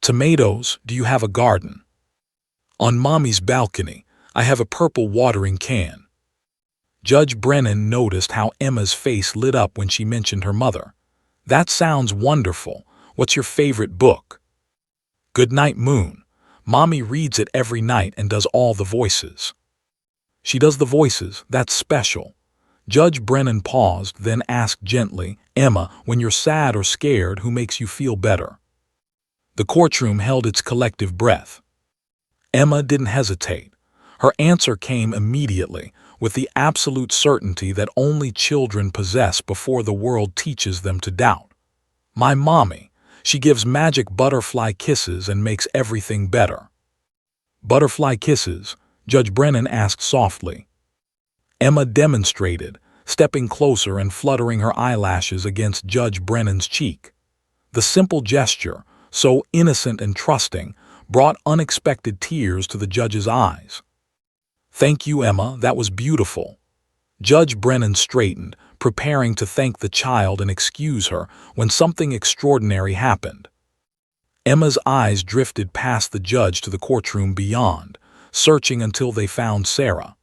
"Tomatoes? Do you have a garden?" "On Mommy's balcony. I have a purple watering can." Judge Brennan noticed how Emma's face lit up when she mentioned her mother. "That sounds wonderful. What's your favorite book?" "Goodnight Moon. Mommy reads it every night and does all the voices." "She does the voices? That's special." Judge Brennan paused, then asked gently, "Emma, when you're sad or scared, who makes you feel better?" The courtroom held its collective breath. Emma didn't hesitate. Her answer came immediately, with the absolute certainty that only children possess before the world teaches them to doubt. "My mommy. She gives magic butterfly kisses and makes everything better." "Butterfly kisses?" Judge Brennan asked softly. Emma demonstrated, stepping closer and fluttering her eyelashes against Judge Brennan's cheek. The simple gesture, so innocent and trusting, brought unexpected tears to the judge's eyes. "Thank you, Emma, that was beautiful." Judge Brennan straightened, preparing to thank the child and excuse her when something extraordinary happened. Emma's eyes drifted past the judge to the courtroom beyond, searching until they found Sarah.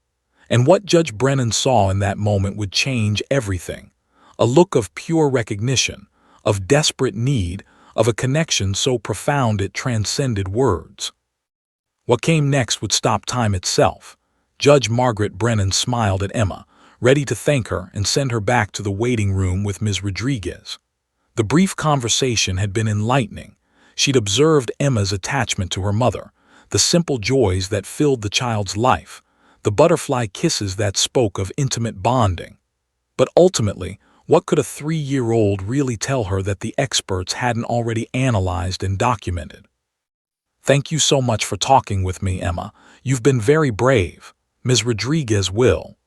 And what Judge Brennan saw in that moment would change everything. A look of pure recognition, of desperate need, of a connection so profound it transcended words. What came next would stop time itself. Judge Margaret Brennan smiled at Emma, ready to thank her and send her back to the waiting room with Ms. Rodriguez. The brief conversation had been enlightening. She'd observed Emma's attachment to her mother, the simple joys that filled the child's life, the butterfly kisses that spoke of intimate bonding. But ultimately, what could a 3-year-old really tell her that the experts hadn't already analyzed and documented? "Thank you so much for talking with me, Emma. You've been very brave. Ms. Rodriguez will."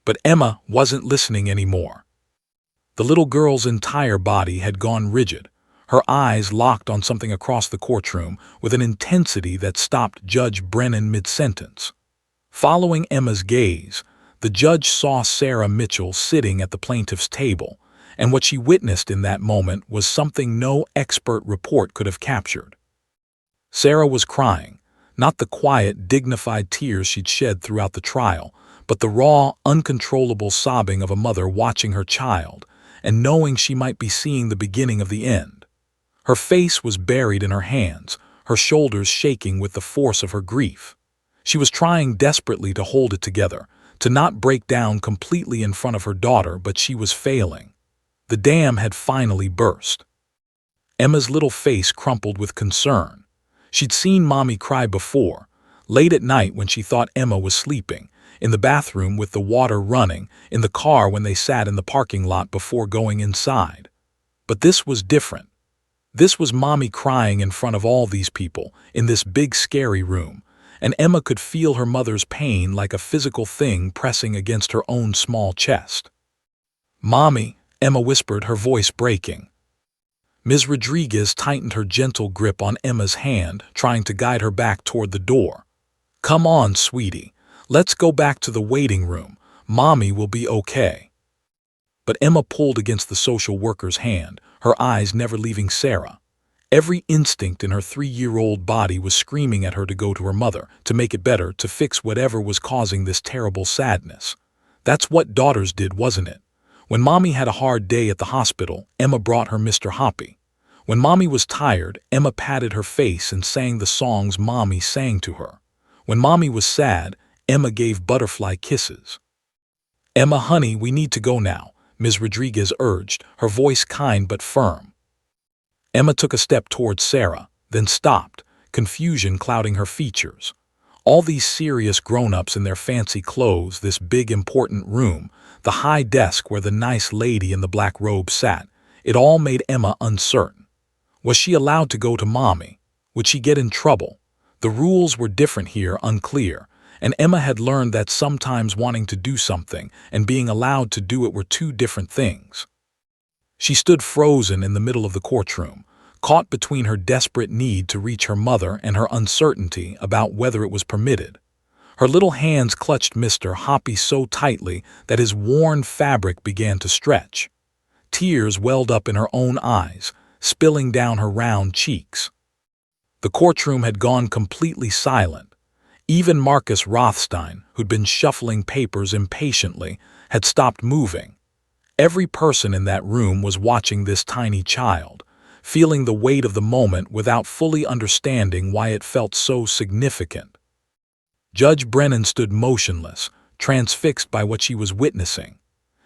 But Emma wasn't listening anymore. The little girl's entire body had gone rigid, her eyes locked on something across the courtroom with an intensity that stopped Judge Brennan mid-sentence. Following Emma's gaze, the judge saw Sarah Mitchell sitting at the plaintiff's table, and what she witnessed in that moment was something no expert report could have captured. Sarah was crying, not the quiet, dignified tears she'd shed throughout the trial, but the raw, uncontrollable sobbing of a mother watching her child and knowing she might be seeing the beginning of the end. Her face was buried in her hands, her shoulders shaking with the force of her grief. She was trying desperately to hold it together, to not break down completely in front of her daughter, but she was failing. The dam had finally burst. Emma's little face crumpled with concern. She'd seen Mommy cry before, late at night when she thought Emma was sleeping, in the bathroom with the water running, in the car when they sat in the parking lot before going inside. But this was different. This was Mommy crying in front of all these people, in this big scary room, and Emma could feel her mother's pain like a physical thing pressing against her own small chest. "Mommy," Emma whispered, her voice breaking. Ms. Rodriguez tightened her gentle grip on Emma's hand, trying to guide her back toward the door. "Come on, sweetie. Let's go back to the waiting room. Mommy will be okay." But Emma pulled against the social worker's hand, her eyes never leaving Sarah. Every instinct in her 3-year-old body was screaming at her to go to her mother, to make it better, to fix whatever was causing this terrible sadness. That's what daughters did, wasn't it? When Mommy had a hard day at the hospital, Emma brought her Mr. Hoppy. When Mommy was tired, Emma patted her face and sang the songs Mommy sang to her. When Mommy was sad, Emma gave butterfly kisses. "Emma, honey, we need to go now," Ms. Rodriguez urged, her voice kind but firm. Emma took a step towards Sarah, then stopped, confusion clouding her features. All these serious grown-ups in their fancy clothes, this big important room, the high desk where the nice lady in the black robe sat, it all made Emma uncertain. Was she allowed to go to Mommy? Would she get in trouble? The rules were different here, unclear, and Emma had learned that sometimes wanting to do something and being allowed to do it were two different things. She stood frozen in the middle of the courtroom, caught between her desperate need to reach her mother and her uncertainty about whether it was permitted. Her little hands clutched Mr. Hoppy so tightly that his worn fabric began to stretch. Tears welled up in her own eyes, spilling down her round cheeks. The courtroom had gone completely silent. Even Marcus Rothstein, who'd been shuffling papers impatiently, had stopped moving. Every person in that room was watching this tiny child, feeling the weight of the moment without fully understanding why it felt so significant. Judge Brennan stood motionless, transfixed by what she was witnessing.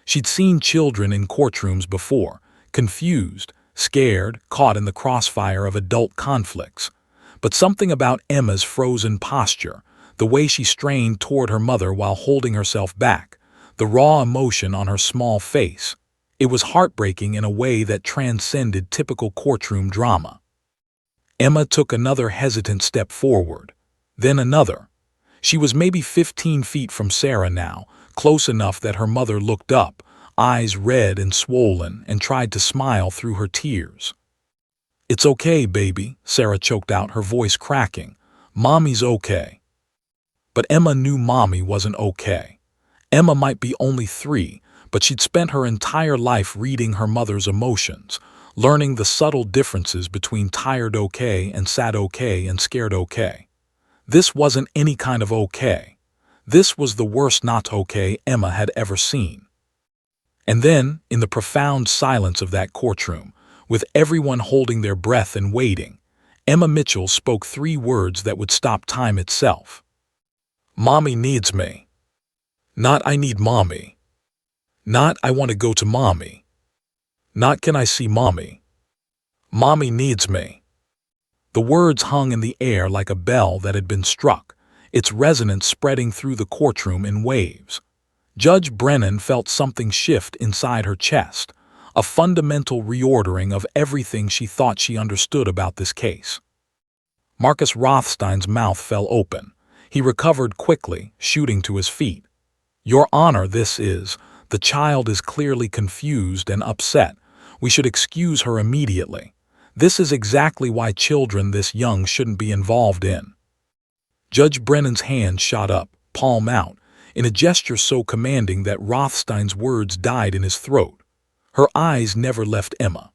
She'd seen children in courtrooms before, confused, scared, caught in the crossfire of adult conflicts. But something about Emma's frozen posture, the way she strained toward her mother while holding herself back, the raw emotion on her small face, it was heartbreaking in a way that transcended typical courtroom drama. Emma took another hesitant step forward, then another. She was maybe 15 feet from Sarah now, close enough that her mother looked up, eyes red and swollen, and tried to smile through her tears. "It's okay, baby," Sarah choked out, her voice cracking. "Mommy's okay." But Emma knew Mommy wasn't okay. Emma might be only 3, but she'd spent her entire life reading her mother's emotions, learning the subtle differences between tired okay and sad okay and scared okay. This wasn't any kind of okay. This was the worst not okay Emma had ever seen. And then, in the profound silence of that courtroom, with everyone holding their breath and waiting, Emma Mitchell spoke 3 words that would stop time itself. "Mommy needs me." Not "I need Mommy." Not "I want to go to Mommy." Not "Can I see Mommy?" "Mommy needs me." The words hung in the air like a bell that had been struck, its resonance spreading through the courtroom in waves. Judge Brennan felt something shift inside her chest, a fundamental reordering of everything she thought she understood about this case. Marcus Rothstein's mouth fell open. He recovered quickly, shooting to his feet. "Your Honor, the child is clearly confused and upset. We should excuse her immediately. This is exactly why children this young shouldn't be involved in." Judge Brennan's hand shot up, palm out, in a gesture so commanding that Rothstein's words died in his throat. Her eyes never left Emma.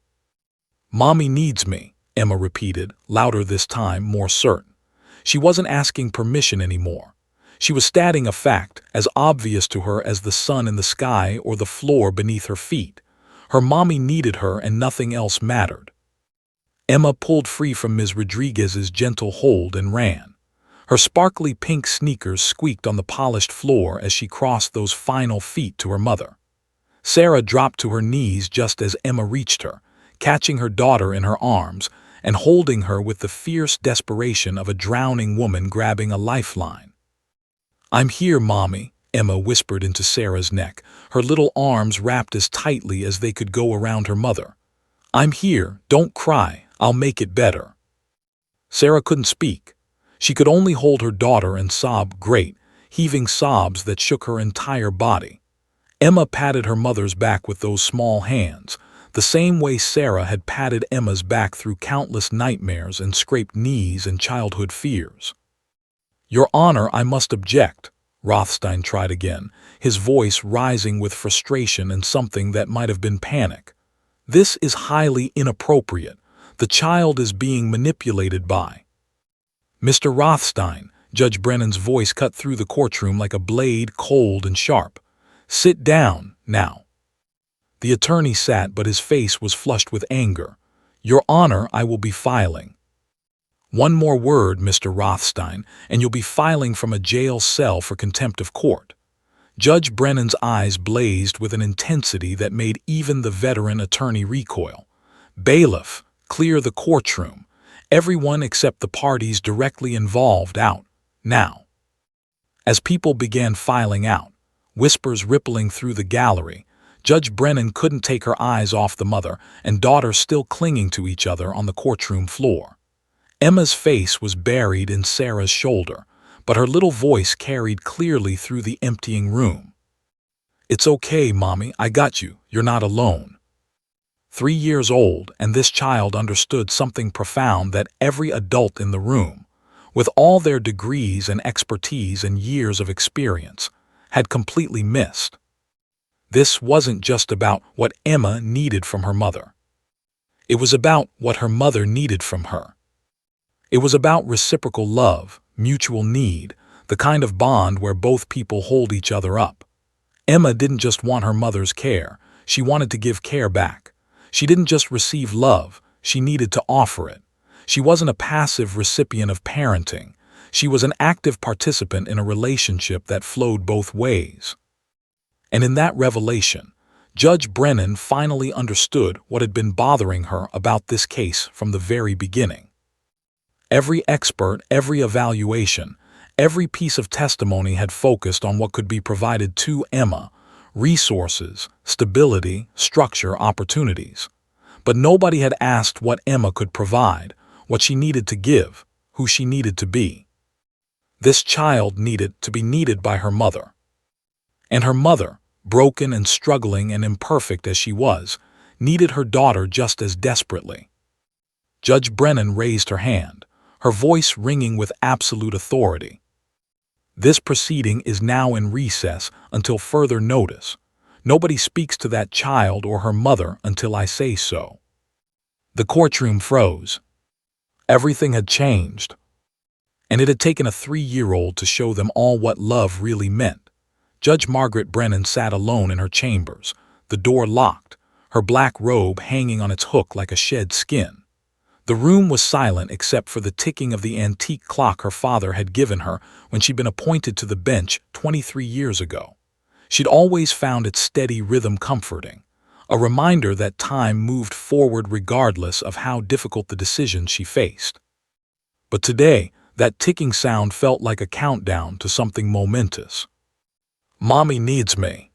"Mommy needs me," Emma repeated, louder this time, more certain. She wasn't asking permission anymore. She was stating a fact, as obvious to her as the sun in the sky or the floor beneath her feet. Her mommy needed her and nothing else mattered. Emma pulled free from Ms. Rodriguez's gentle hold and ran. Her sparkly pink sneakers squeaked on the polished floor as she crossed those final feet to her mother. Sarah dropped to her knees just as Emma reached her, catching her daughter in her arms and holding her with the fierce desperation of a drowning woman grabbing a lifeline. "I'm here, Mommy," Emma whispered into Sarah's neck, her little arms wrapped as tightly as they could go around her mother. "I'm here, don't cry, I'll make it better." Sarah couldn't speak. She could only hold her daughter and sob great, heaving sobs that shook her entire body. Emma patted her mother's back with those small hands, the same way Sarah had patted Emma's back through countless nightmares and scraped knees and childhood fears. "Your Honor, I must object," Rothstein tried again, his voice rising with frustration and something that might have been panic. "This is highly inappropriate. The child is being manipulated by—" "Mr. Rothstein," Judge Brennan's voice cut through the courtroom like a blade, cold and sharp. "Sit down, now." The attorney sat, but his face was flushed with anger. "Your Honor, I will be filing." "One more word, Mr. Rothstein, and you'll be filing from a jail cell for contempt of court." Judge Brennan's eyes blazed with an intensity that made even the veteran attorney recoil. "Bailiff, clear the courtroom. Everyone except the parties directly involved out, now." As people began filing out, whispers rippling through the gallery, Judge Brennan couldn't take her eyes off the mother and daughter still clinging to each other on the courtroom floor. Emma's face was buried in Sarah's shoulder, but her little voice carried clearly through the emptying room. "It's okay, Mommy, I got you. You're not alone." 3 years old, and this child understood something profound that every adult in the room, with all their degrees and expertise and years of experience, had completely missed. This wasn't just about what Emma needed from her mother. It was about what her mother needed from her. It was about reciprocal love, mutual need, the kind of bond where both people hold each other up. Emma didn't just want her mother's care, she wanted to give care back. She didn't just receive love, she needed to offer it. She wasn't a passive recipient of parenting, she was an active participant in a relationship that flowed both ways. And in that revelation, Judge Brennan finally understood what had been bothering her about this case from the very beginning. Every expert, every evaluation, every piece of testimony had focused on what could be provided to Emma: resources, stability, structure, opportunities. But nobody had asked what Emma could provide, what she needed to give, who she needed to be. This child needed to be needed by her mother. And her mother, broken and struggling and imperfect as she was, needed her daughter just as desperately. Judge Brennan raised her hand, her voice ringing with absolute authority. "This proceeding is now in recess until further notice. Nobody speaks to that child or her mother until I say so." The courtroom froze. Everything had changed. And it had taken a 3-year-old to show them all what love really meant. Judge Margaret Brennan sat alone in her chambers, the door locked, her black robe hanging on its hook like a shed skin. The room was silent except for the ticking of the antique clock her father had given her when she'd been appointed to the bench 23 years ago. She'd always found its steady rhythm comforting, a reminder that time moved forward regardless of how difficult the decisions she faced. But today, That ticking sound felt like a countdown to something momentous. "Mommy needs me."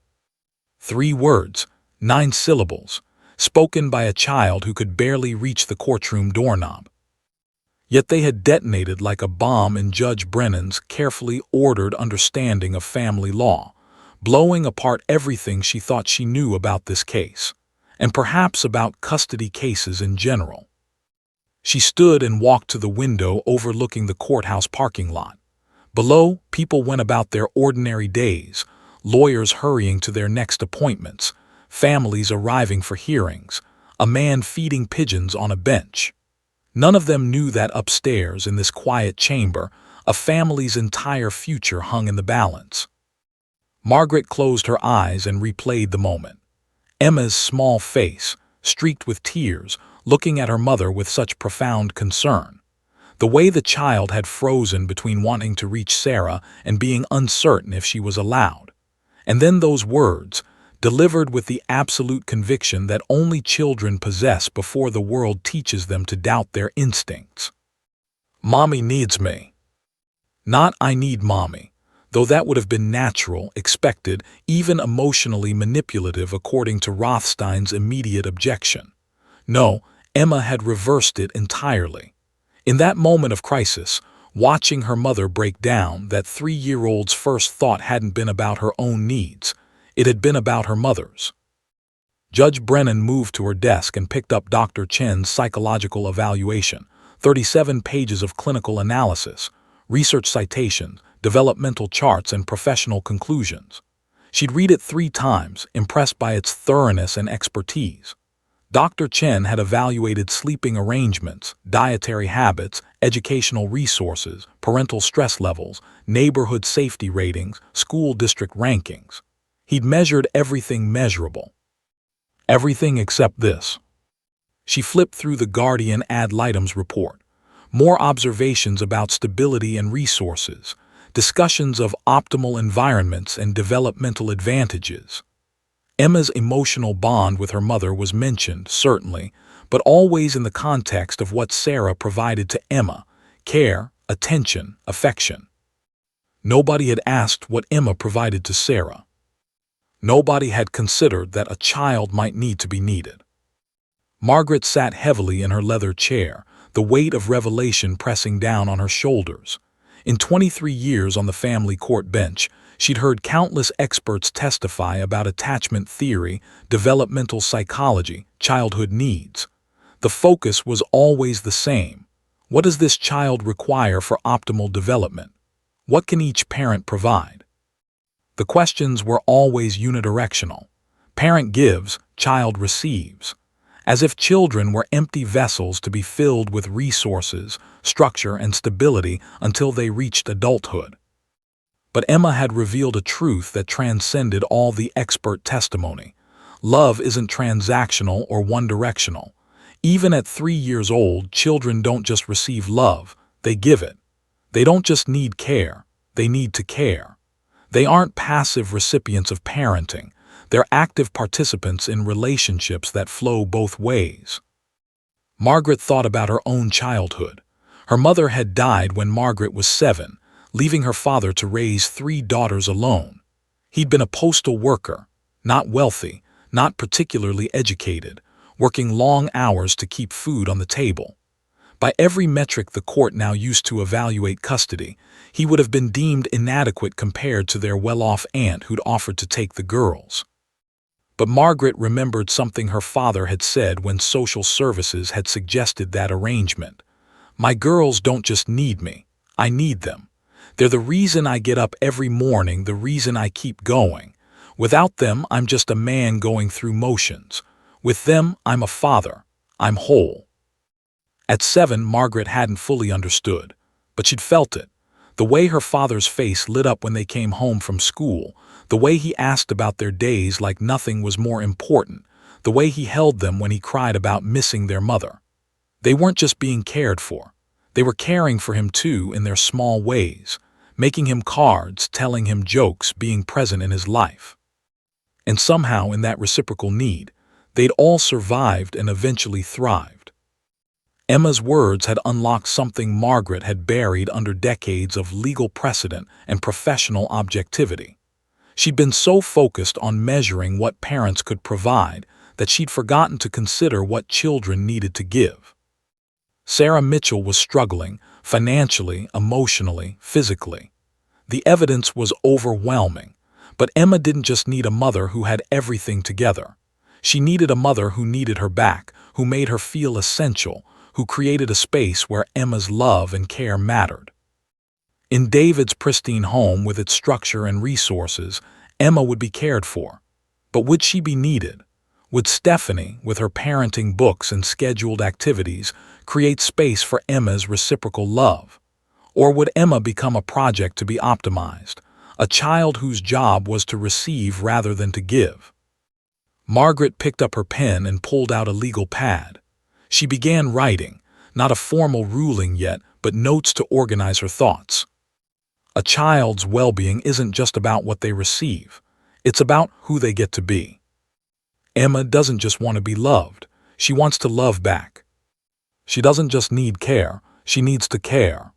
3 words, 9 syllables, spoken by a child who could barely reach the courtroom doorknob. Yet they had detonated like a bomb in Judge Brennan's carefully ordered understanding of family law, blowing apart everything she thought she knew about this case, and perhaps about custody cases in general. She stood and walked to the window overlooking the courthouse parking lot. Below, people went about their ordinary days, lawyers hurrying to their next appointments, families arriving for hearings, a man feeding pigeons on a bench. None of them knew that upstairs in this quiet chamber, a family's entire future hung in the balance. Margaret closed her eyes and replayed the moment. Emma's small face, streaked with tears, looking at her mother with such profound concern. The way the child had frozen between wanting to reach Sarah and being uncertain if she was allowed. And then those words, delivered with the absolute conviction that only children possess before the world teaches them to doubt their instincts. "Mommy needs me." Not "I need mommy," though that would have been natural, expected, even emotionally manipulative according to Rothstein's immediate objection. No, Emma had reversed it entirely. In that moment of crisis, watching her mother break down, that 3-year-old's first thought hadn't been about her own needs. It had been about her mother's. Judge Brennan moved to her desk and picked up Dr. Chen's psychological evaluation, 37 pages of clinical analysis, research citations, developmental charts, and professional conclusions. She'd read it 3 times, impressed by its thoroughness and expertise. Dr. Chen had evaluated sleeping arrangements, dietary habits, educational resources, parental stress levels, neighborhood safety ratings, school district rankings. He'd measured everything measurable. Everything except this. She flipped through the Guardian ad litem's report. More observations about stability and resources, discussions of optimal environments and developmental advantages. Emma's emotional bond with her mother was mentioned, certainly, but always in the context of what Sarah provided to Emma: care, attention, affection. Nobody had asked what Emma provided to Sarah. Nobody had considered that a child might need to be needed. Margaret sat heavily in her leather chair, the weight of revelation pressing down on her shoulders. In 23 years on the family court bench, she'd heard countless experts testify about attachment theory, developmental psychology, childhood needs. The focus was always the same. What does this child require for optimal development? What can each parent provide? The questions were always unidirectional. Parent gives, child receives. As if children were empty vessels to be filled with resources, structure, and stability until they reached adulthood. But Emma had revealed a truth that transcended all the expert testimony. Love isn't transactional or one-directional. Even at 3 years old, children don't just receive love, they give it. They don't just need care, they need to care. They aren't passive recipients of parenting. They're active participants in relationships that flow both ways. Margaret thought about her own childhood. Her mother had died when Margaret was 7, leaving her father to raise 3 daughters alone. He'd been a postal worker, not wealthy, not particularly educated, working long hours to keep food on the table. By every metric the court now used to evaluate custody, he would have been deemed inadequate compared to their well-off aunt who'd offered to take the girls. But Margaret remembered something her father had said when social services had suggested that arrangement. "My girls don't just need me, I need them. They're the reason I get up every morning, the reason I keep going. Without them, I'm just a man going through motions. With them, I'm a father. I'm whole." At 7, Margaret hadn't fully understood, but she'd felt it. The way her father's face lit up when they came home from school, the way he asked about their days like nothing was more important, the way he held them when he cried about missing their mother. They weren't just being cared for. They were caring for him too in their small ways, making him cards, telling him jokes, being present in his life. And somehow in that reciprocal need, they'd all survived and eventually thrived. Emma's words had unlocked something Margaret had buried under decades of legal precedent and professional objectivity. She'd been so focused on measuring what parents could provide that she'd forgotten to consider what children needed to give. Sarah Mitchell was struggling, financially, emotionally, physically. The evidence was overwhelming, but Emma didn't just need a mother who had everything together. She needed a mother who needed her back, who made her feel essential, who created a space where Emma's love and care mattered. In David's pristine home with its structure and resources, Emma would be cared for. But would she be needed? Would Stephanie, with her parenting books and scheduled activities, create space for Emma's reciprocal love? Or would Emma become a project to be optimized, a child whose job was to receive rather than to give? Margaret picked up her pen and pulled out a legal pad. She began writing, not a formal ruling yet, but notes to organize her thoughts. A child's well-being isn't just about what they receive. It's about who they get to be. Emma doesn't just want to be loved. She wants to love back. She doesn't just need care. She needs to care.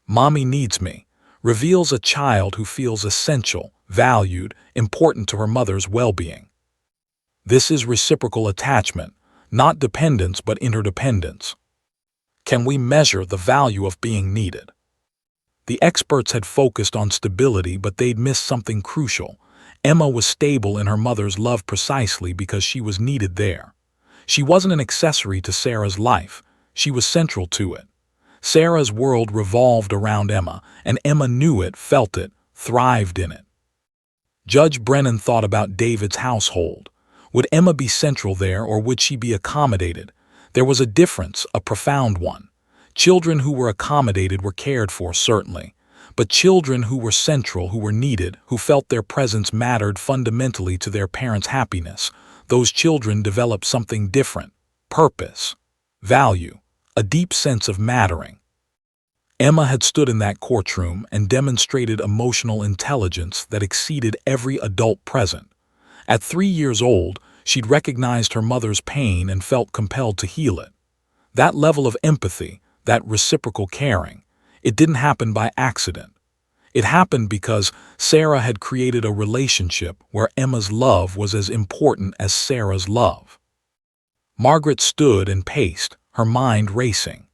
Mommy Needs Me reveals a child who feels essential, valued, important to her mother's well-being. This is reciprocal attachment, not dependence but interdependence. Can we measure the value of being needed? The experts had focused on stability, but they'd missed something crucial. Emma was stable in her mother's love precisely because she was needed there. She wasn't an accessory to Sarah's life. She was central to it. Sarah's world revolved around Emma, and Emma knew it, felt it, thrived in it. Judge Brennan thought about David's household. Would Emma be central there, or would she be accommodated? There was a difference, a profound one. Children who were accommodated were cared for, certainly. But children who were central, who were needed, who felt their presence mattered fundamentally to their parents' happiness, those children developed something different: purpose, value, a deep sense of mattering. Emma had stood in that courtroom and demonstrated emotional intelligence that exceeded every adult present. At 3 years old, she'd recognized her mother's pain and felt compelled to heal it. That level of empathy, that reciprocal caring, it didn't happen by accident. It happened because Sarah had created a relationship where Emma's love was as important as Sarah's love. Margaret stood and paced, her mind racing.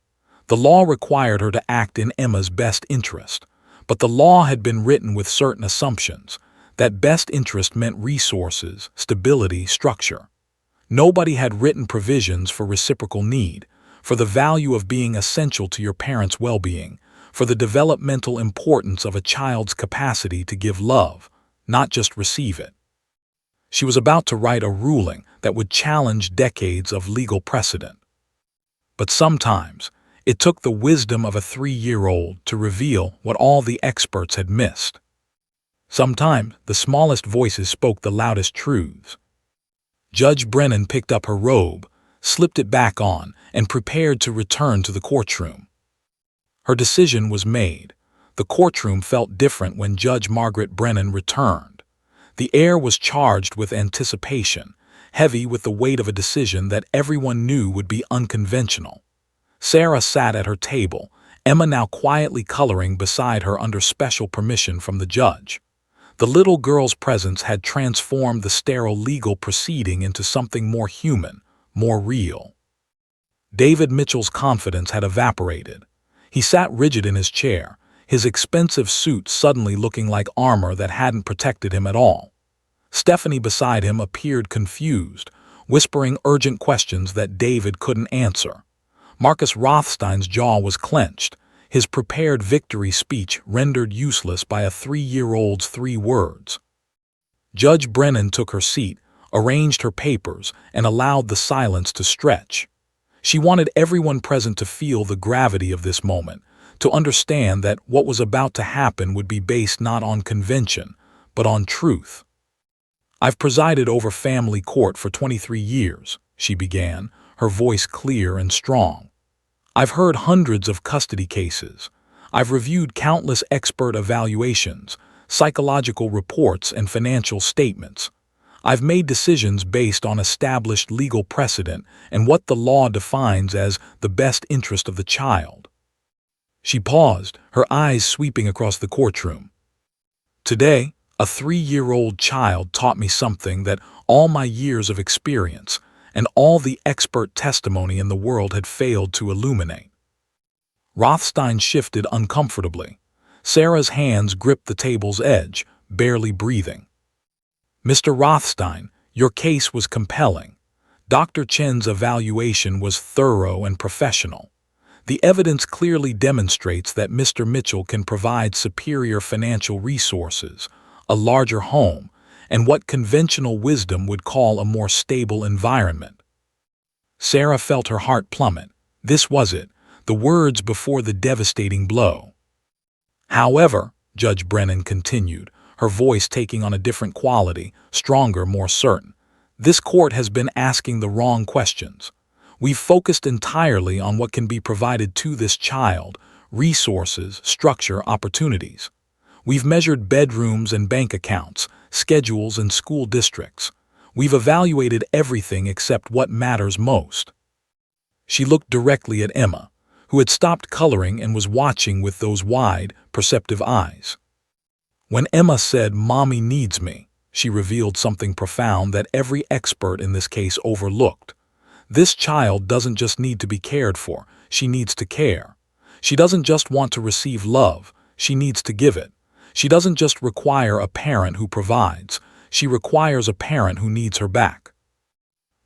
The law required her to act in Emma's best interest, but the law had been written with certain assumptions. That best interest meant resources, stability, structure. Nobody had written provisions for reciprocal need, for the value of being essential to your parents' well-being, for the developmental importance of a child's capacity to give love, not just receive it. She was about to write a ruling that would challenge decades of legal precedent. But sometimes, it took the wisdom of a 3-year-old to reveal what all the experts had missed. Sometimes, the smallest voices spoke the loudest truths. Judge Brennan picked up her robe, slipped it back on, and prepared to return to the courtroom. Her decision was made. The courtroom felt different when Judge Margaret Brennan returned. The air was charged with anticipation, heavy with the weight of a decision that everyone knew would be unconventional. Sarah sat at her table, Emma now quietly coloring beside her under special permission from the judge. The little girl's presence had transformed the sterile legal proceeding into something more human, more real. David Mitchell's confidence had evaporated. He sat rigid in his chair, his expensive suit suddenly looking like armor that hadn't protected him at all. Stephanie beside him appeared confused, whispering urgent questions that David couldn't answer. Marcus Rothstein's jaw was clenched, his prepared victory speech rendered useless by a 3-year-old's 3 words. Judge Brennan took her seat, arranged her papers, and allowed the silence to stretch. She wanted everyone present to feel the gravity of this moment, to understand that what was about to happen would be based not on convention, but on truth. "I've presided over family court for 23 years, she began, her voice clear and strong. "I've heard hundreds of custody cases. I've reviewed countless expert evaluations, psychological reports, and financial statements. I've made decisions based on established legal precedent and what the law defines as the best interest of the child." She paused, her eyes sweeping across the courtroom. "Today, a 3-year-old child taught me something that all my years of experience and all the expert testimony in the world had failed to illuminate." Rothstein shifted uncomfortably. Sarah's hands gripped the table's edge, barely breathing. "Mr. Rothstein, your case was compelling. Dr. Chen's evaluation was thorough and professional. The evidence clearly demonstrates that Mr. Mitchell can provide superior financial resources, a larger home, and what conventional wisdom would call a more stable environment." Sarah felt her heart plummet. This was it, the words before the devastating blow. "However," Judge Brennan continued, her voice taking on a different quality, stronger, more certain, "this court has been asking the wrong questions. We've focused entirely on what can be provided to this child: resources, structure, opportunities. We've measured bedrooms and bank accounts, schedules and school districts. We've evaluated everything except what matters most." She looked directly at Emma, who had stopped coloring and was watching with those wide, perceptive eyes. When Emma said, "Mommy needs me," she revealed something profound that every expert in this case overlooked. This child doesn't just need to be cared for, she needs to care. She doesn't just want to receive love, she needs to give it. She doesn't just require a parent who provides, she requires a parent who needs her back.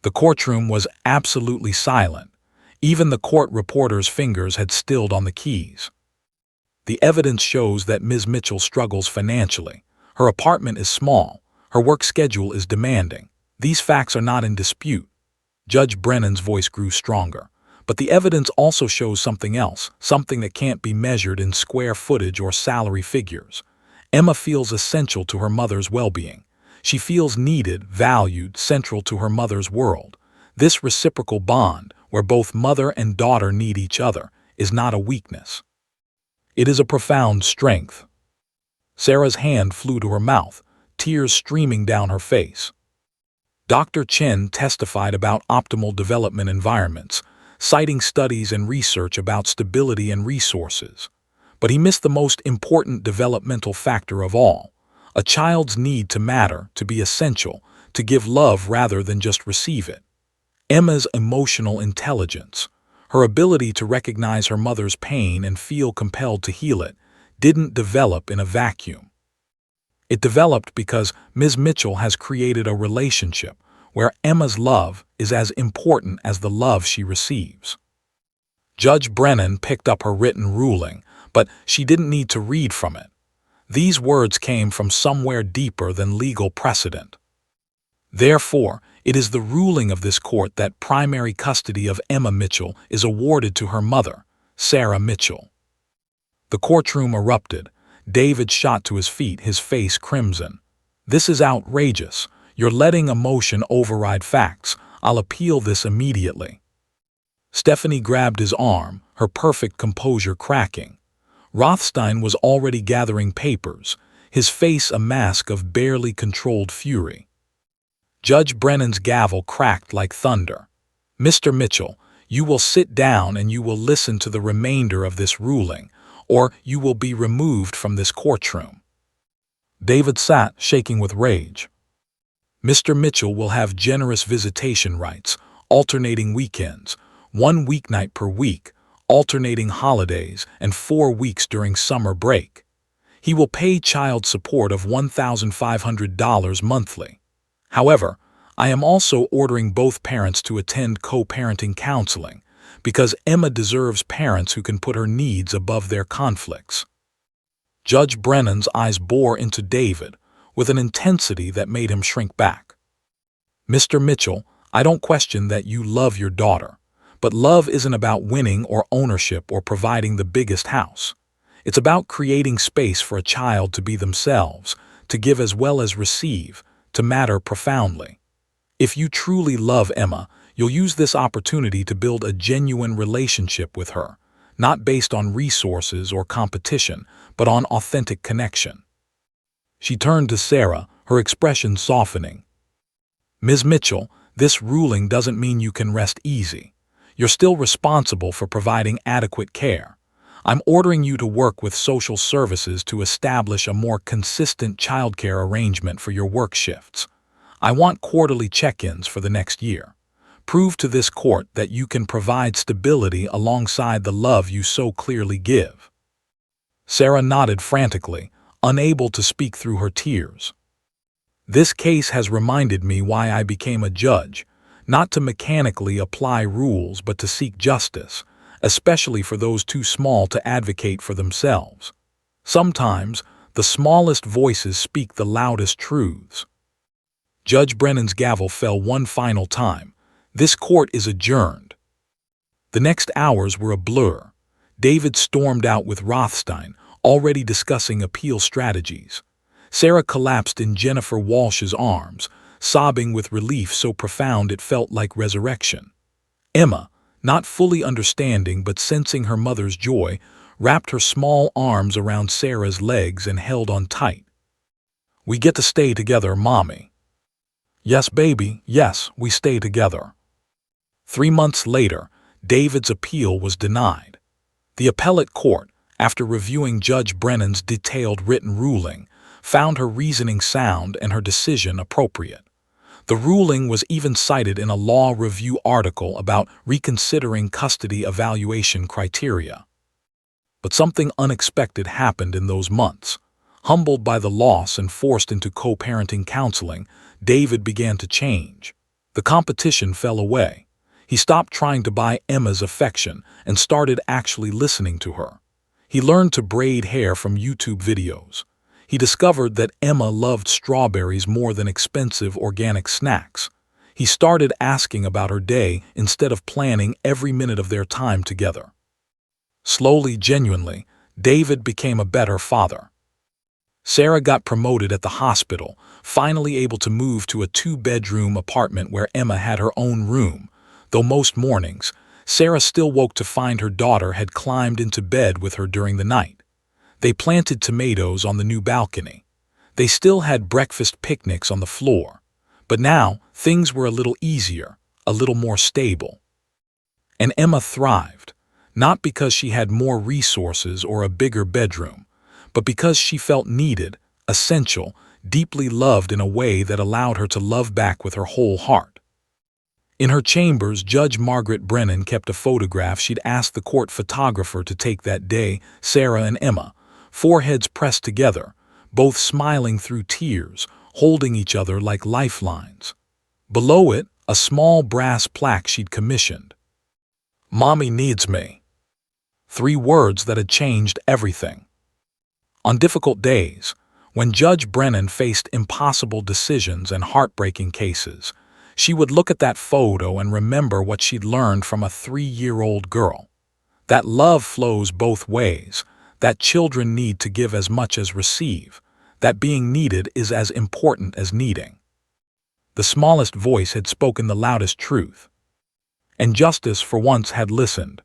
The courtroom was absolutely silent. Even the court reporter's fingers had stilled on the keys. "The evidence shows that Ms. Mitchell struggles financially. Her apartment is small. Her work schedule is demanding. These facts are not in dispute." Judge Brennan's voice grew stronger. "But the evidence also shows something else, something that can't be measured in square footage or salary figures. Emma feels essential to her mother's well-being. She feels needed, valued, central to her mother's world. This reciprocal bond, where both mother and daughter need each other, is not a weakness. It is a profound strength." Sarah's hand flew to her mouth, tears streaming down her face. Dr. Chen testified about optimal development environments, citing studies and research about stability and resources. But he missed the most important developmental factor of all: a child's need to matter, to be essential, to give love rather than just receive it. Emma's emotional intelligence, her ability to recognize her mother's pain and feel compelled to heal it, didn't develop in a vacuum. It developed because Ms. Mitchell has created a relationship where Emma's love is as important as the love she receives. Judge Brennan picked up her written ruling, but she didn't need to read from it. These words came from somewhere deeper than legal precedent. "Therefore, it is the ruling of this court that primary custody of Emma Mitchell is awarded to her mother, Sarah Mitchell." The courtroom erupted. David shot to his feet, his face crimson. "This is outrageous. You're letting emotion override facts. I'll appeal this immediately." Stephanie grabbed his arm, her perfect composure cracking. Rothstein was already gathering papers, his face a mask of barely controlled fury. Judge Brennan's gavel cracked like thunder. "Mr. Mitchell, you will sit down and you will listen to the remainder of this ruling, or you will be removed from this courtroom." David sat, shaking with rage. "Mr. Mitchell will have generous visitation rights, alternating weekends, 1 weeknight per week, alternating holidays, and 4 weeks during summer break. He will pay child support of $1,500 monthly. However, I am also ordering both parents to attend co-parenting counseling, because Emma deserves parents who can put her needs above their conflicts." Judge Brennan's eyes bore into David with an intensity that made him shrink back. "Mr. Mitchell, I don't question that you love your daughter, but love isn't about winning or ownership or providing the biggest house. It's about creating space for a child to be themselves, to give as well as receive, to matter profoundly. If you truly love Emma, you'll use this opportunity to build a genuine relationship with her, not based on resources or competition, but on authentic connection." She turned to Sarah, her expression softening. Ms. Mitchell, this ruling doesn't mean you can rest easy. You're still responsible for providing adequate care. I'm ordering you to work with social services to establish a more consistent childcare arrangement for your work shifts. I want quarterly check-ins for the next year. Prove to this court that you can provide stability alongside the love you so clearly give." Sarah nodded frantically, unable to speak through her tears. This case has reminded me why I became a judge, not to mechanically apply rules but to seek justice, especially for those too small to advocate for themselves. Sometimes, the smallest voices speak the loudest truths. Judge Brennan's gavel fell one final time. This court is adjourned. The next hours were a blur. David stormed out with Rothstein, already discussing appeal strategies. Sarah collapsed in Jennifer Walsh's arms, sobbing with relief so profound it felt like resurrection. Emma, not fully understanding but sensing her mother's joy, wrapped her small arms around Sarah's legs and held on tight. "We get to stay together, Mommy." "Yes, baby, yes, we stay together." 3 months later, David's appeal was denied. The appellate court, after reviewing Judge Brennan's detailed written ruling, found her reasoning sound and her decision appropriate. The ruling was even cited in a law review article about reconsidering custody evaluation criteria. But something unexpected happened in those months. Humbled by the loss and forced into co-parenting counseling, David began to change. The competition fell away. He stopped trying to buy Emma's affection and started actually listening to her. He learned to braid hair from YouTube videos. He discovered that Emma loved strawberries more than expensive organic snacks. He started asking about her day instead of planning every minute of their time together. Slowly, genuinely, David became a better father. Sarah got promoted at the hospital, finally able to move to a 2-bedroom apartment where Emma had her own room, though most mornings, Sarah still woke to find her daughter had climbed into bed with her during the night. They planted tomatoes on the new balcony. They still had breakfast picnics on the floor. But now, things were a little easier, a little more stable. And Emma thrived, not because she had more resources or a bigger bedroom, but because she felt needed, essential, deeply loved in a way that allowed her to love back with her whole heart. In her chambers, Judge Margaret Brennan kept a photograph she'd asked the court photographer to take that day, Sarah and Emma, foreheads pressed together, both smiling through tears, holding each other like lifelines. Below it, a small brass plaque she'd commissioned. "Mommy needs me." 3 words that had changed everything. On difficult days, when Judge Brennan faced impossible decisions and heartbreaking cases, she would look at that photo and remember what she'd learned from a 3-year-old girl. That love flows both ways, that children need to give as much as receive, that being needed is as important as needing. The smallest voice had spoken the loudest truth. And justice for once had listened.